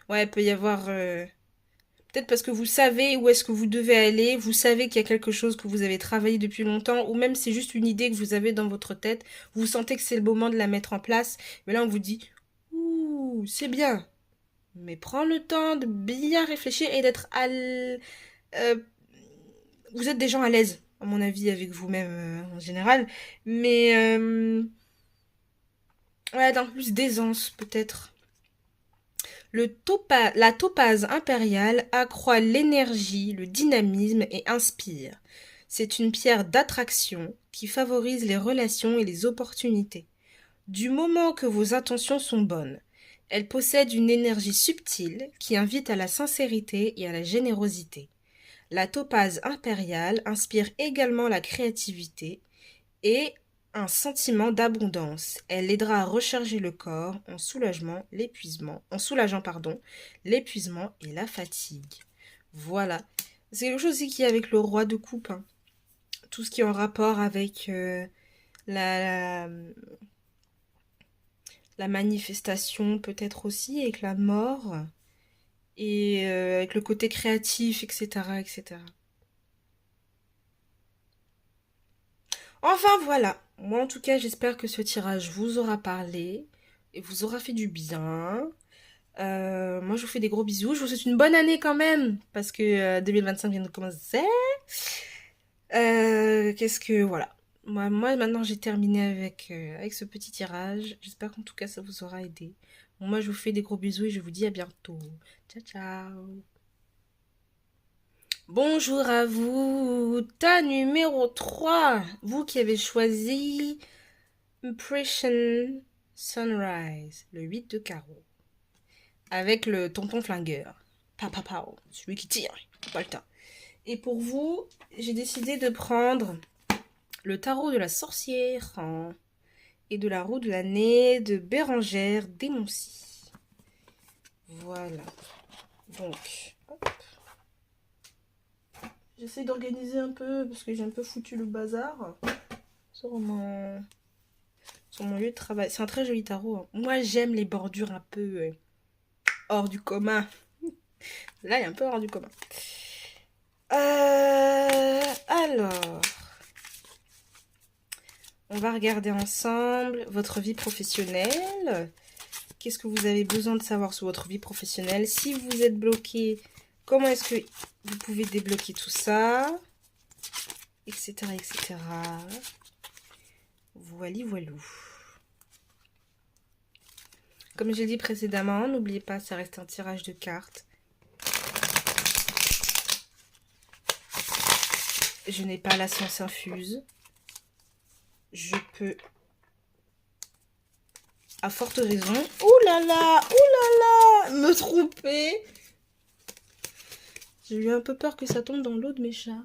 Ouais, il peut y avoir... peut-être parce que vous savez où est-ce que vous devez aller, vous savez qu'il y a quelque chose que vous avez travaillé depuis longtemps, ou même c'est juste une idée que vous avez dans votre tête, vous sentez que c'est le moment de la mettre en place, mais là on vous dit « Ouh, c'est bien !» Mais prends le temps de bien réfléchir et d'être vous êtes des gens à l'aise, à mon avis, avec vous-même en général, mais ouais, d'un plus d'aisance peut-être. La topaze impériale accroît l'énergie, le dynamisme et inspire. C'est une pierre d'attraction qui favorise les relations et les opportunités. Du moment que vos intentions sont bonnes, elle possède une énergie subtile qui invite à la sincérité et à la générosité. La topaze impériale inspire également la créativité et un sentiment d'abondance. Elle aidera à recharger le corps en soulageant l'épuisement et la fatigue. Voilà. C'est quelque chose aussi qui est avec le roi de coupe, hein. Tout ce qui est en rapport avec la, la, la manifestation, peut-être aussi, avec la mort. et avec le côté créatif, etc., etc. Enfin voilà, moi en tout cas j'espère que ce tirage vous aura parlé et vous aura fait du bien. Moi je vous fais des gros bisous, je vous souhaite une bonne année quand même, parce que 2025 vient de commencer. Qu'est-ce que... Voilà. Moi maintenant j'ai terminé avec ce petit tirage. J'espère qu'en tout cas ça vous aura aidé. Bon, moi je vous fais des gros bisous et je vous dis à bientôt. Ciao ciao. Bonjour à vous, tas numéro 3, vous qui avez choisi Impression Sunrise, le 8 de carreau, avec le tonton flingueur, papa, celui qui tire, pas le temps. Et pour vous, j'ai décidé de prendre le tarot de la sorcière et de la roue de l'année de Bérangère Desmoncy. Voilà, donc... hop. J'essaie d'organiser un peu parce que j'ai un peu foutu le bazar sur mon lieu de travail. C'est un très joli tarot, hein. Moi, j'aime les bordures un peu hors du commun. Là, il est un peu hors du commun. Alors, on va regarder ensemble votre vie professionnelle. Qu'est-ce que vous avez besoin de savoir sur votre vie professionnelle? Si vous êtes bloqué, comment est-ce que vous pouvez débloquer tout ça, etc., etc. Voilou. Comme j'ai dit précédemment, n'oubliez pas, ça reste un tirage de cartes. Je n'ai pas la science infuse. Je peux, à forte raison, ouh là là, me tromper. J'ai eu un peu peur que ça tombe dans l'eau de mes chats.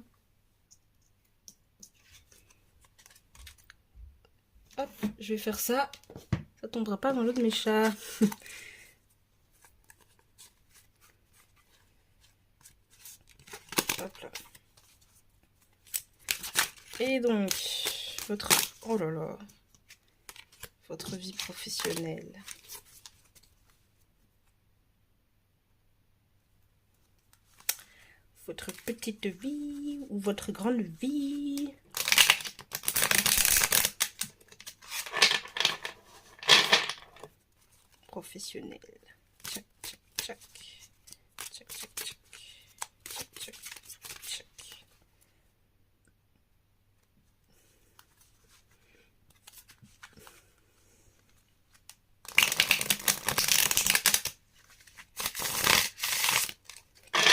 Hop, je vais faire ça. Ça tombera pas dans l'eau de mes chats. Hop là. Et donc, oh là là, votre vie professionnelle. Votre petite vie ou votre grande vie. Professionnelle. Tchac, tchac, tchac. Tchac, tchac, tchac. Tchac, tchac, tchac.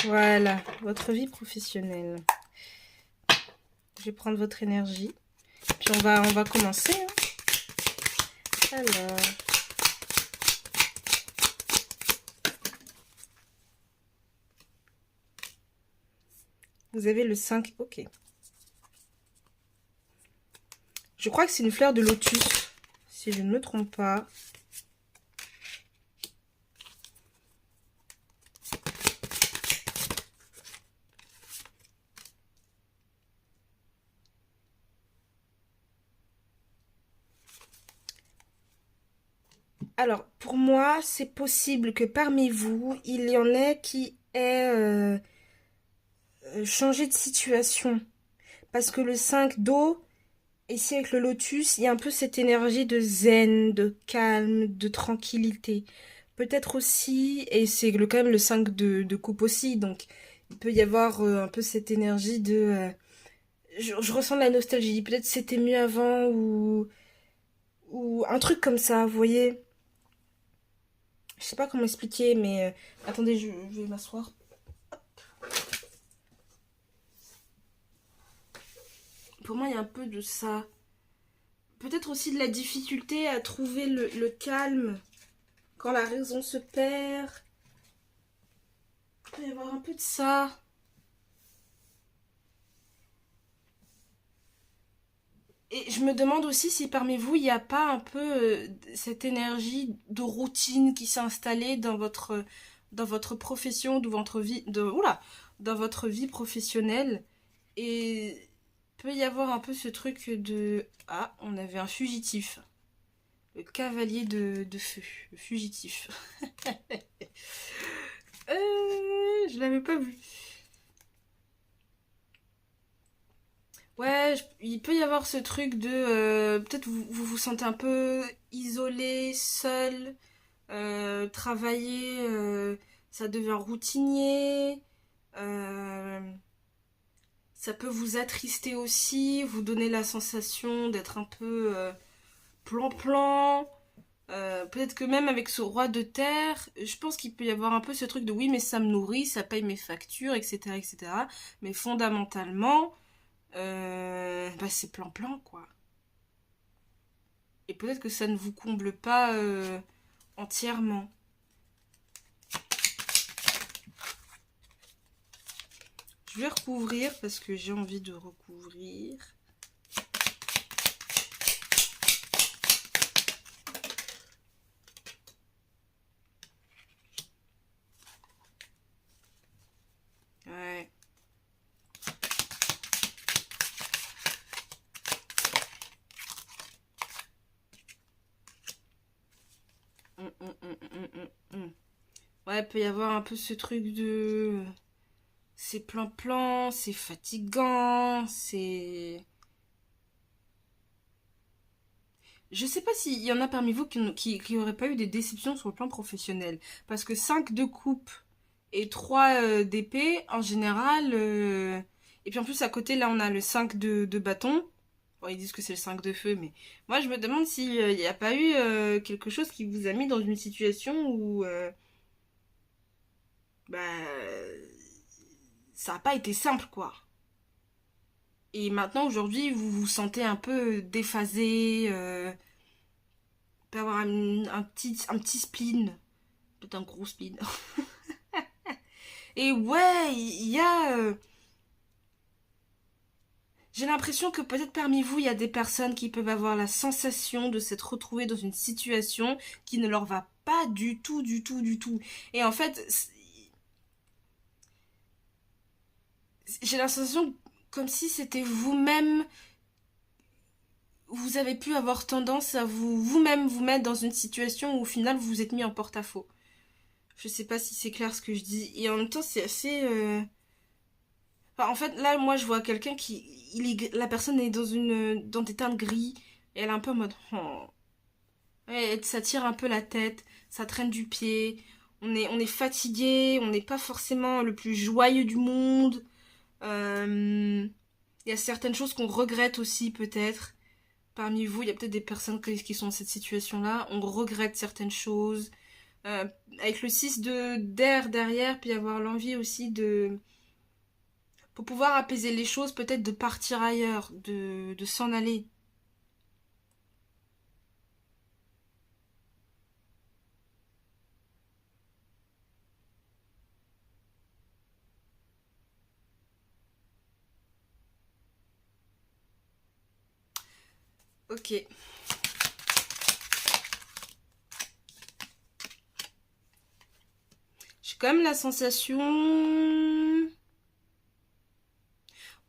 Voilà, votre vie professionnelle. Je vais prendre votre énergie. Puis on va commencer. Hein. Alors. Vous avez le 5. Ok. Je crois que c'est une fleur de lotus. Si je ne me trompe pas. Alors, pour moi, c'est possible que parmi vous, il y en ait qui aient changé de situation. Parce que le 5 d'eau, ici avec le lotus, il y a un peu cette énergie de zen, de calme, de tranquillité. Peut-être aussi, et c'est quand même le 5 de coupe aussi, donc il peut y avoir un peu cette énergie de... je ressens de la nostalgie, peut-être c'était mieux avant, ou un truc comme ça, vous voyez. Je sais pas comment expliquer, mais... attendez, je vais m'asseoir. Pour moi, il y a un peu de ça. Peut-être aussi de la difficulté à trouver le calme quand la raison se perd. Il peut y avoir un peu de ça. Et je me demande aussi si parmi vous, il n'y a pas un peu cette énergie de routine qui s'est installée dans votre profession, dans votre vie professionnelle. Et il peut y avoir un peu ce truc de... Ah, on avait un fugitif. Le cavalier de feu, le fugitif. Je l'avais pas vu. Ouais, il peut y avoir ce truc de... peut-être vous vous sentez un peu isolé, seul, travailler, ça devient routinier, euh, ça peut vous attrister aussi, vous donner la sensation d'être un peu plan-plan. Peut-être que même avec ce roi de terre, je pense qu'il peut y avoir un peu ce truc de oui, mais ça me nourrit, ça paye mes factures, etc., etc. Mais fondamentalement, bah c'est plan-plan, quoi. Et peut-être que ça ne vous comble pas entièrement. Je vais recouvrir parce que j'ai envie de recouvrir. Ouais. Ouais, il peut y avoir un peu ce truc de... C'est plan-plan, c'est fatigant, c'est... Je sais pas s'il y en a parmi vous qui auraient pas eu des déceptions sur le plan professionnel. Parce que 5 de coupe et 3 d'épée, en général... Et puis en plus, à côté, là, on a le 5 de bâton. Bon, ils disent que c'est le 5 de feu, mais... Moi, je me demande s'il n'y a pas eu quelque chose qui vous a mis dans une situation où... bah... Ça n'a pas été simple, quoi. Et maintenant, aujourd'hui, vous vous sentez un peu déphasé, peut avoir un petit spleen, peut-être un gros spleen. Et ouais, il y a... j'ai l'impression que peut-être parmi vous, il y a des personnes qui peuvent avoir la sensation de s'être retrouvées dans une situation qui ne leur va pas du tout, du tout, du tout. Et en fait, j'ai la sensation comme si c'était vous-même, vous avez pu avoir tendance à vous-même vous mettre dans une situation où au final vous vous êtes mis en porte-à-faux. Je sais pas si c'est clair ce que je dis. Et en même temps, c'est assez... Enfin, en fait, là, moi, je vois quelqu'un qui... la personne est dans des teintes gris. Et elle est un peu en mode... Oh. Ouais, ça tire un peu la tête. Ça traîne du pied. On est fatigué. On n'est pas forcément le plus joyeux du monde. Il y a certaines choses qu'on regrette aussi, peut-être. Parmi vous, il y a peut-être des personnes qui sont dans cette situation-là. On regrette certaines choses. Euh, Avec le 6 d'air derrière, puis avoir l'envie aussi de... Pour pouvoir apaiser les choses, peut-être de partir ailleurs, de s'en aller. Ok. J'ai quand même la sensation...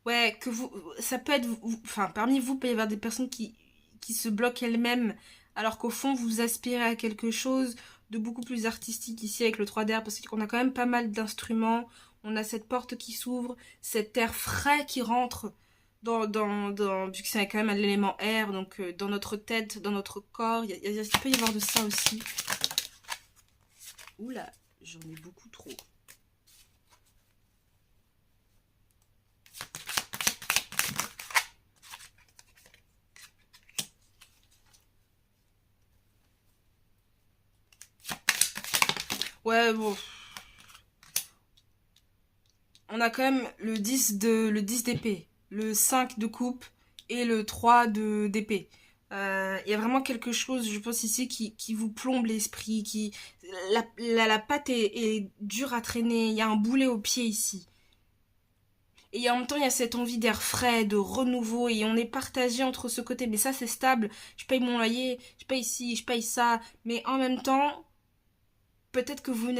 Ouais, que vous... Ça peut être... Enfin, parmi vous, il peut y avoir des personnes qui se bloquent elles-mêmes, alors qu'au fond, vous aspirez à quelque chose de beaucoup plus artistique ici avec le 3DR, parce qu'on a quand même pas mal d'instruments. On a cette porte qui s'ouvre, cet air frais qui rentre vu que c'est quand même l'élément air, donc dans notre tête, dans notre corps, il peut y avoir de ça aussi. Oula, j'en ai beaucoup trop. Ouais, bon. On a quand même le 10 d'épée, le 5 de coupe et le 3 d'épée. Il y a vraiment quelque chose, je pense ici, qui vous plombe l'esprit, la patte est dure à traîner, il y a un boulet au pied ici. Et en même temps, il y a cette envie d'air frais, de renouveau, et on est partagé entre ce côté, mais ça c'est stable, je paye mon loyer, je paye ci, je paye ça, mais en même temps, peut-être que vous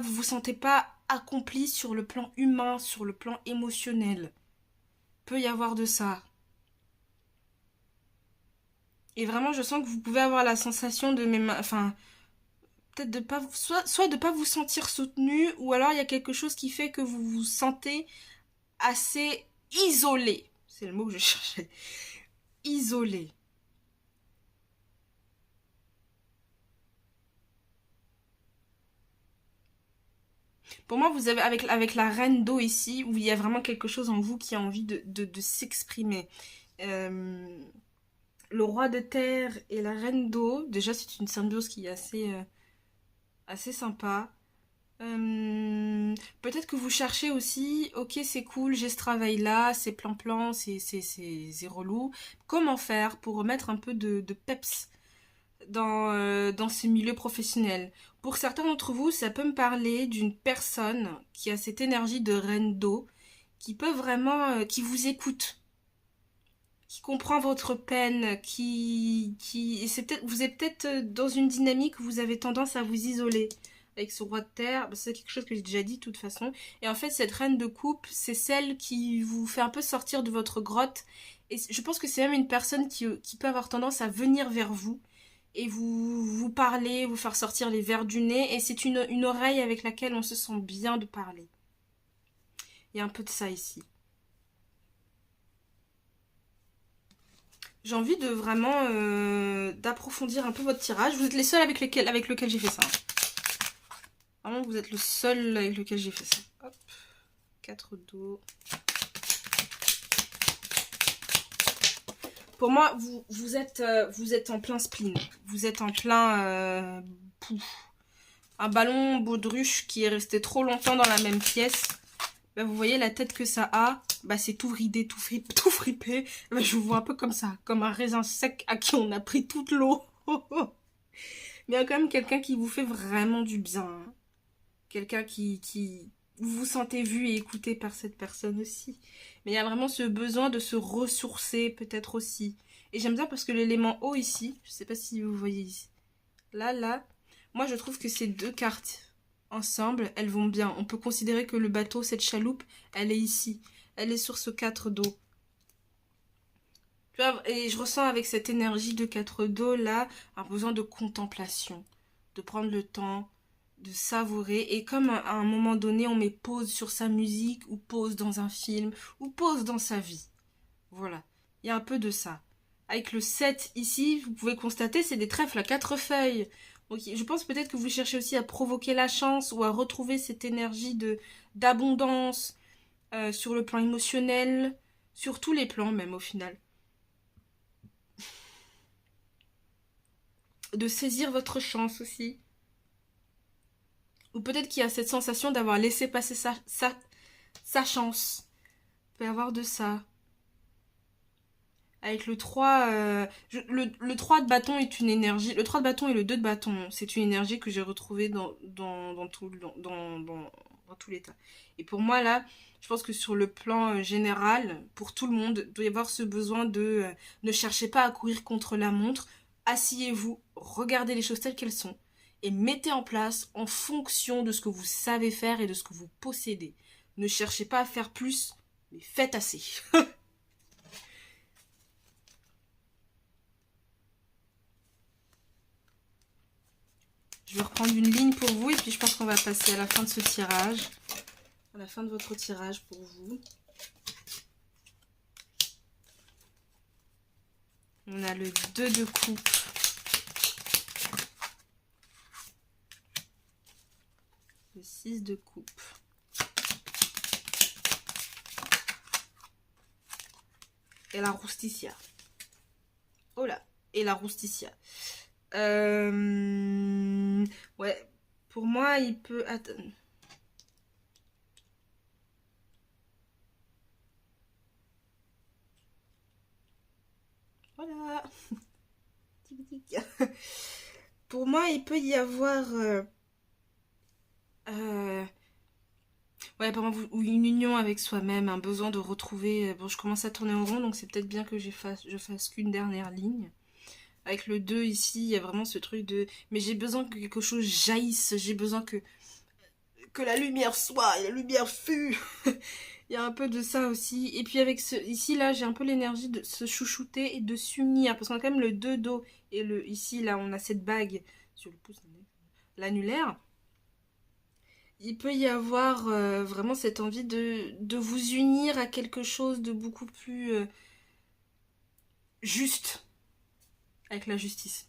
vous sentez pas accompli sur le plan humain, sur le plan émotionnel. Peut y avoir de ça. Et vraiment, je sens que vous pouvez avoir la sensation de enfin, peut-être de pas soit de pas vous sentir soutenu, ou alors il y a quelque chose qui fait que vous vous sentez assez isolé. C'est le mot que je cherchais. Isolé. Pour moi, vous avez avec la reine d'eau ici, où il y a vraiment quelque chose en vous qui a envie de s'exprimer. Euh, le roi de terre et la reine d'eau, déjà c'est une symbiose qui est assez sympa. Peut-être que vous cherchez aussi, ok c'est cool, j'ai ce travail là, c'est plan-plan, c'est relou. Comment faire pour remettre un peu de peps dans ce milieu professionnel? Pour certains d'entre vous, ça peut me parler d'une personne qui a cette énergie de reine d'eau, qui peut vraiment, qui vous écoute, qui comprend votre peine, et c'est peut-être, vous êtes peut-être dans une dynamique où vous avez tendance à vous isoler avec ce roi de terre. C'est quelque chose que j'ai déjà dit de toute façon. Et en fait, cette reine de coupe, c'est celle qui vous fait un peu sortir de votre grotte. Et je pense que c'est même une personne qui peut avoir tendance à venir vers vous et vous parler, vous faire sortir les vers du nez. Et c'est une oreille avec laquelle on se sent bien de parler. Il y a un peu de ça ici. J'ai envie de vraiment d'approfondir un peu votre tirage. Vous êtes les seuls avec lequel j'ai fait ça. Vraiment, vous êtes le seul avec lequel j'ai fait ça. Hop, 4 dos. Pour moi, vous êtes en plein spleen. Vous êtes en plein... un ballon baudruche qui est resté trop longtemps dans la même pièce. Bah, vous voyez la tête que ça a, bah, c'est tout ridé, tout frippé. Bah, je vous vois un peu comme ça, comme un raisin sec à qui on a pris toute l'eau. Mais il y a quand même quelqu'un qui vous fait vraiment du bien. Hein. Quelqu'un qui... Vous vous sentez vu et écouté par cette personne aussi. Mais il y a vraiment ce besoin de se ressourcer peut-être aussi. Et j'aime bien parce que l'élément eau ici, je sais pas si vous voyez ici. Là, moi je trouve que ces deux cartes ensemble, elles vont bien. On peut considérer que le bateau, cette chaloupe, elle est ici. Elle est sur ce 4 d'eau. Tu vois, et je ressens avec cette énergie de 4 d'eau là, un besoin de contemplation. De prendre le temps, de savourer. Et comme à un moment donné, on met pause sur sa musique, ou pause dans un film, ou pause dans sa vie. Voilà. Il y a un peu de ça. Avec le 7 ici, vous pouvez constater, c'est des trèfles à 4 feuilles. Donc, je pense peut-être que vous cherchez aussi à provoquer la chance ou à retrouver cette énergie d'abondance sur le plan émotionnel, sur tous les plans même au final. De saisir votre chance aussi. Ou peut-être qu'il y a cette sensation d'avoir laissé passer sa chance. Il peut y avoir de ça. Avec le 3, le 3 de bâton est une énergie. Le 3 de bâton et le 2 de bâton, c'est une énergie que j'ai retrouvée dans tout l'état. Et pour moi, là, je pense que sur le plan général, pour tout le monde, il doit y avoir ce besoin de ne cherchez pas à courir contre la montre. Asseyez-vous, regardez les choses telles qu'elles sont et mettez en place en fonction de ce que vous savez faire et de ce que vous possédez. Ne cherchez pas à faire plus, mais faites assez. Je vais reprendre une ligne pour vous et puis je pense qu'on va passer à la fin de ce tirage. À la fin de votre tirage pour vous. On a le 2 de coupe. Le 6 de coupe. Et la rousticia. Oh là. Et la rousticia. Ouais, pour moi, il peut... Voilà. Pour moi, il peut y avoir... Ouais, par exemple, une union avec soi-même, un besoin de retrouver... Bon, je commence à tourner en rond, donc c'est peut-être bien que je fasse qu'une dernière ligne. Avec le 2 ici, il y a vraiment ce truc de... Mais j'ai besoin que quelque chose jaillisse, j'ai besoin que la lumière soit, et la lumière fut. Il y a un peu de ça aussi. Et puis avec ici, là, j'ai un peu l'énergie de se chouchouter et de s'unir. Parce qu'on a quand même le 2 d'eau. Et ici, là, on a cette bague sur le pouce. l'annulaire, il peut y avoir vraiment cette envie de vous unir à quelque chose de beaucoup plus juste, avec la justice.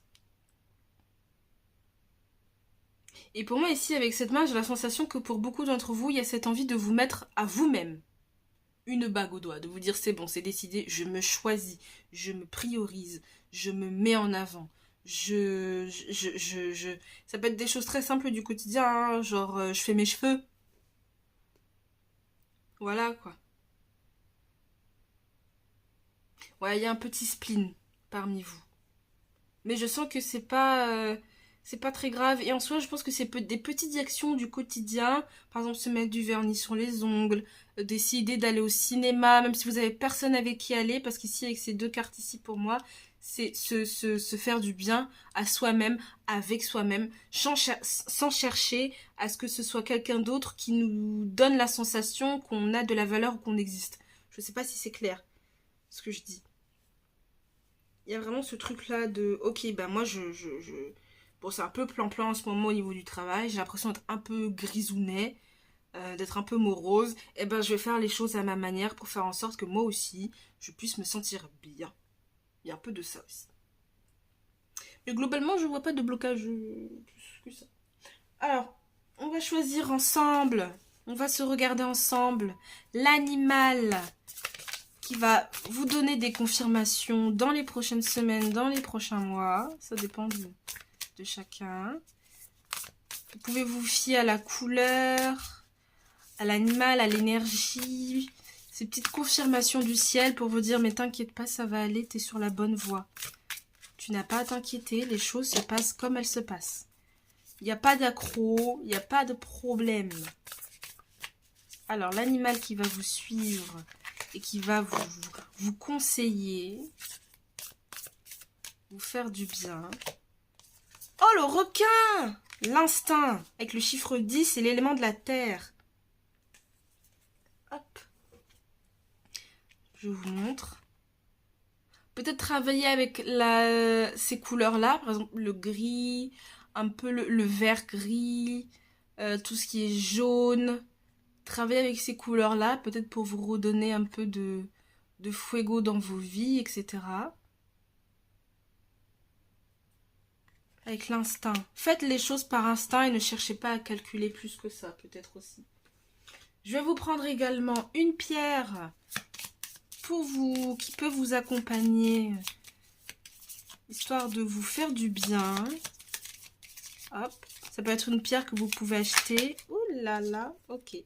Et pour moi ici, avec cette main, j'ai la sensation que pour beaucoup d'entre vous, il y a cette envie de vous mettre à vous-même une bague au doigt, de vous dire c'est bon, c'est décidé, je me choisis, je me priorise, je me mets en avant. Ça peut être des choses très simples du quotidien, hein, genre je fais mes cheveux. Voilà quoi. Ouais, il y a un petit spleen parmi vous. Mais je sens que c'est pas très grave. Et en soi, je pense que c'est des petites actions du quotidien. Par exemple, se mettre du vernis sur les ongles, décider d'aller au cinéma, même si vous avez personne avec qui aller, parce qu'ici, avec ces deux cartes ici pour moi, c'est se faire du bien à soi-même, avec soi-même, sans chercher à ce que ce soit quelqu'un d'autre qui nous donne la sensation qu'on a de la valeur ou qu'on existe. Je sais pas si c'est clair ce que je dis. Il y a vraiment ce truc-là de, ok, bah moi Bon, c'est un peu plan-plan en ce moment au niveau du travail. J'ai l'impression d'être un peu grisounet, d'être un peu morose. Et ben, je vais faire les choses à ma manière pour faire en sorte que moi aussi, je puisse me sentir bien. Il y a un peu de ça aussi. Mais globalement, je vois pas de blocage plus que ça. Alors, on va choisir ensemble. On va se regarder ensemble. L'animal qui va vous donner des confirmations dans les prochaines semaines, dans les prochains mois. Ça dépend de chacun. Vous pouvez vous fier à la couleur, à l'animal, à l'énergie. Ces petites confirmations du ciel pour vous dire mais t'inquiète pas, ça va aller, t'es sur la bonne voie. Tu n'as pas à t'inquiéter, les choses se passent comme elles se passent. Il n'y a pas d'accroc, il n'y a pas de problème. Alors l'animal qui va vous suivre et qui va vous conseiller, vous faire du bien. Oh, le requin! L'instinct, avec le chiffre 10 et l'élément de la terre. Hop. Je vous montre. Peut-être travailler avec ces couleurs-là, par exemple le gris, un peu le vert gris, tout ce qui est jaune. Travailler avec ces couleurs-là, peut-être pour vous redonner un peu de fuego dans vos vies, etc. Avec l'instinct. Faites les choses par instinct et ne cherchez pas à calculer plus que ça, peut-être aussi. Je vais vous prendre également une pierre pour vous, qui peut vous accompagner, histoire de vous faire du bien. Hop. Ça peut être une pierre que vous pouvez acheter. Ouh là là, ok.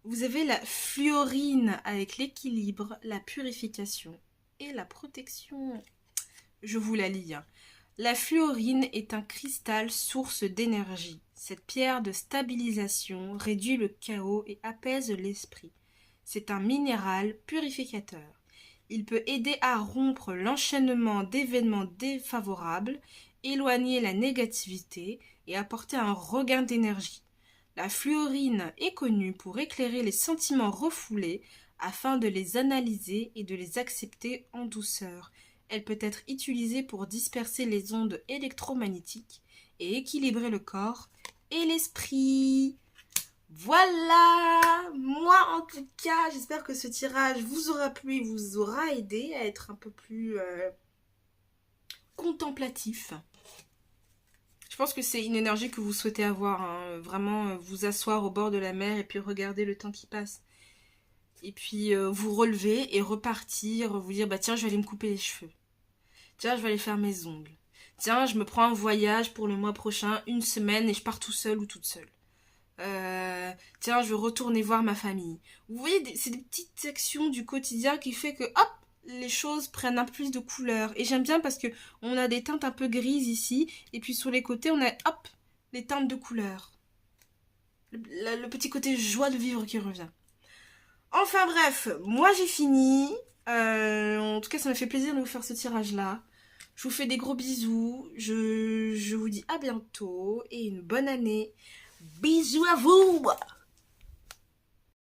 Vous avez la fluorine avec l'équilibre, la purification et la protection. Je vous la lis. La fluorine est un cristal source d'énergie. Cette pierre de stabilisation réduit le chaos et apaise l'esprit. C'est un minéral purificateur. Il peut aider à rompre l'enchaînement d'événements défavorables, éloigner la négativité et apporter un regain d'énergie. La fluorine est connue pour éclairer les sentiments refoulés afin de les analyser et de les accepter en douceur. Elle peut être utilisée pour disperser les ondes électromagnétiques et équilibrer le corps et l'esprit. Voilà, moi en tout cas, j'espère que ce tirage vous aura plu et vous aura aidé à être un peu plus contemplatif. Je pense que c'est une énergie que vous souhaitez avoir, hein. Vraiment vous asseoir au bord de la mer et puis regarder le temps qui passe. Et puis vous relever et repartir, vous dire bah tiens je vais aller me couper les cheveux. Tiens je vais aller faire mes ongles. Tiens je me prends un voyage pour le mois prochain, une semaine et je pars tout seul ou toute seule. Tiens je vais retourner voir ma famille. Vous voyez c'est des petites actions du quotidien qui fait que hop les choses prennent un peu plus de couleur. Et j'aime bien parce que on a des teintes un peu grises ici. Et puis sur les côtés, on a, hop, les teintes de couleur. Le petit côté joie de vivre qui revient. Enfin bref, moi j'ai fini. En tout cas, ça m'a fait plaisir de vous faire ce tirage-là. Je vous fais des gros bisous. Je vous dis à bientôt et une bonne année. Bisous à vous!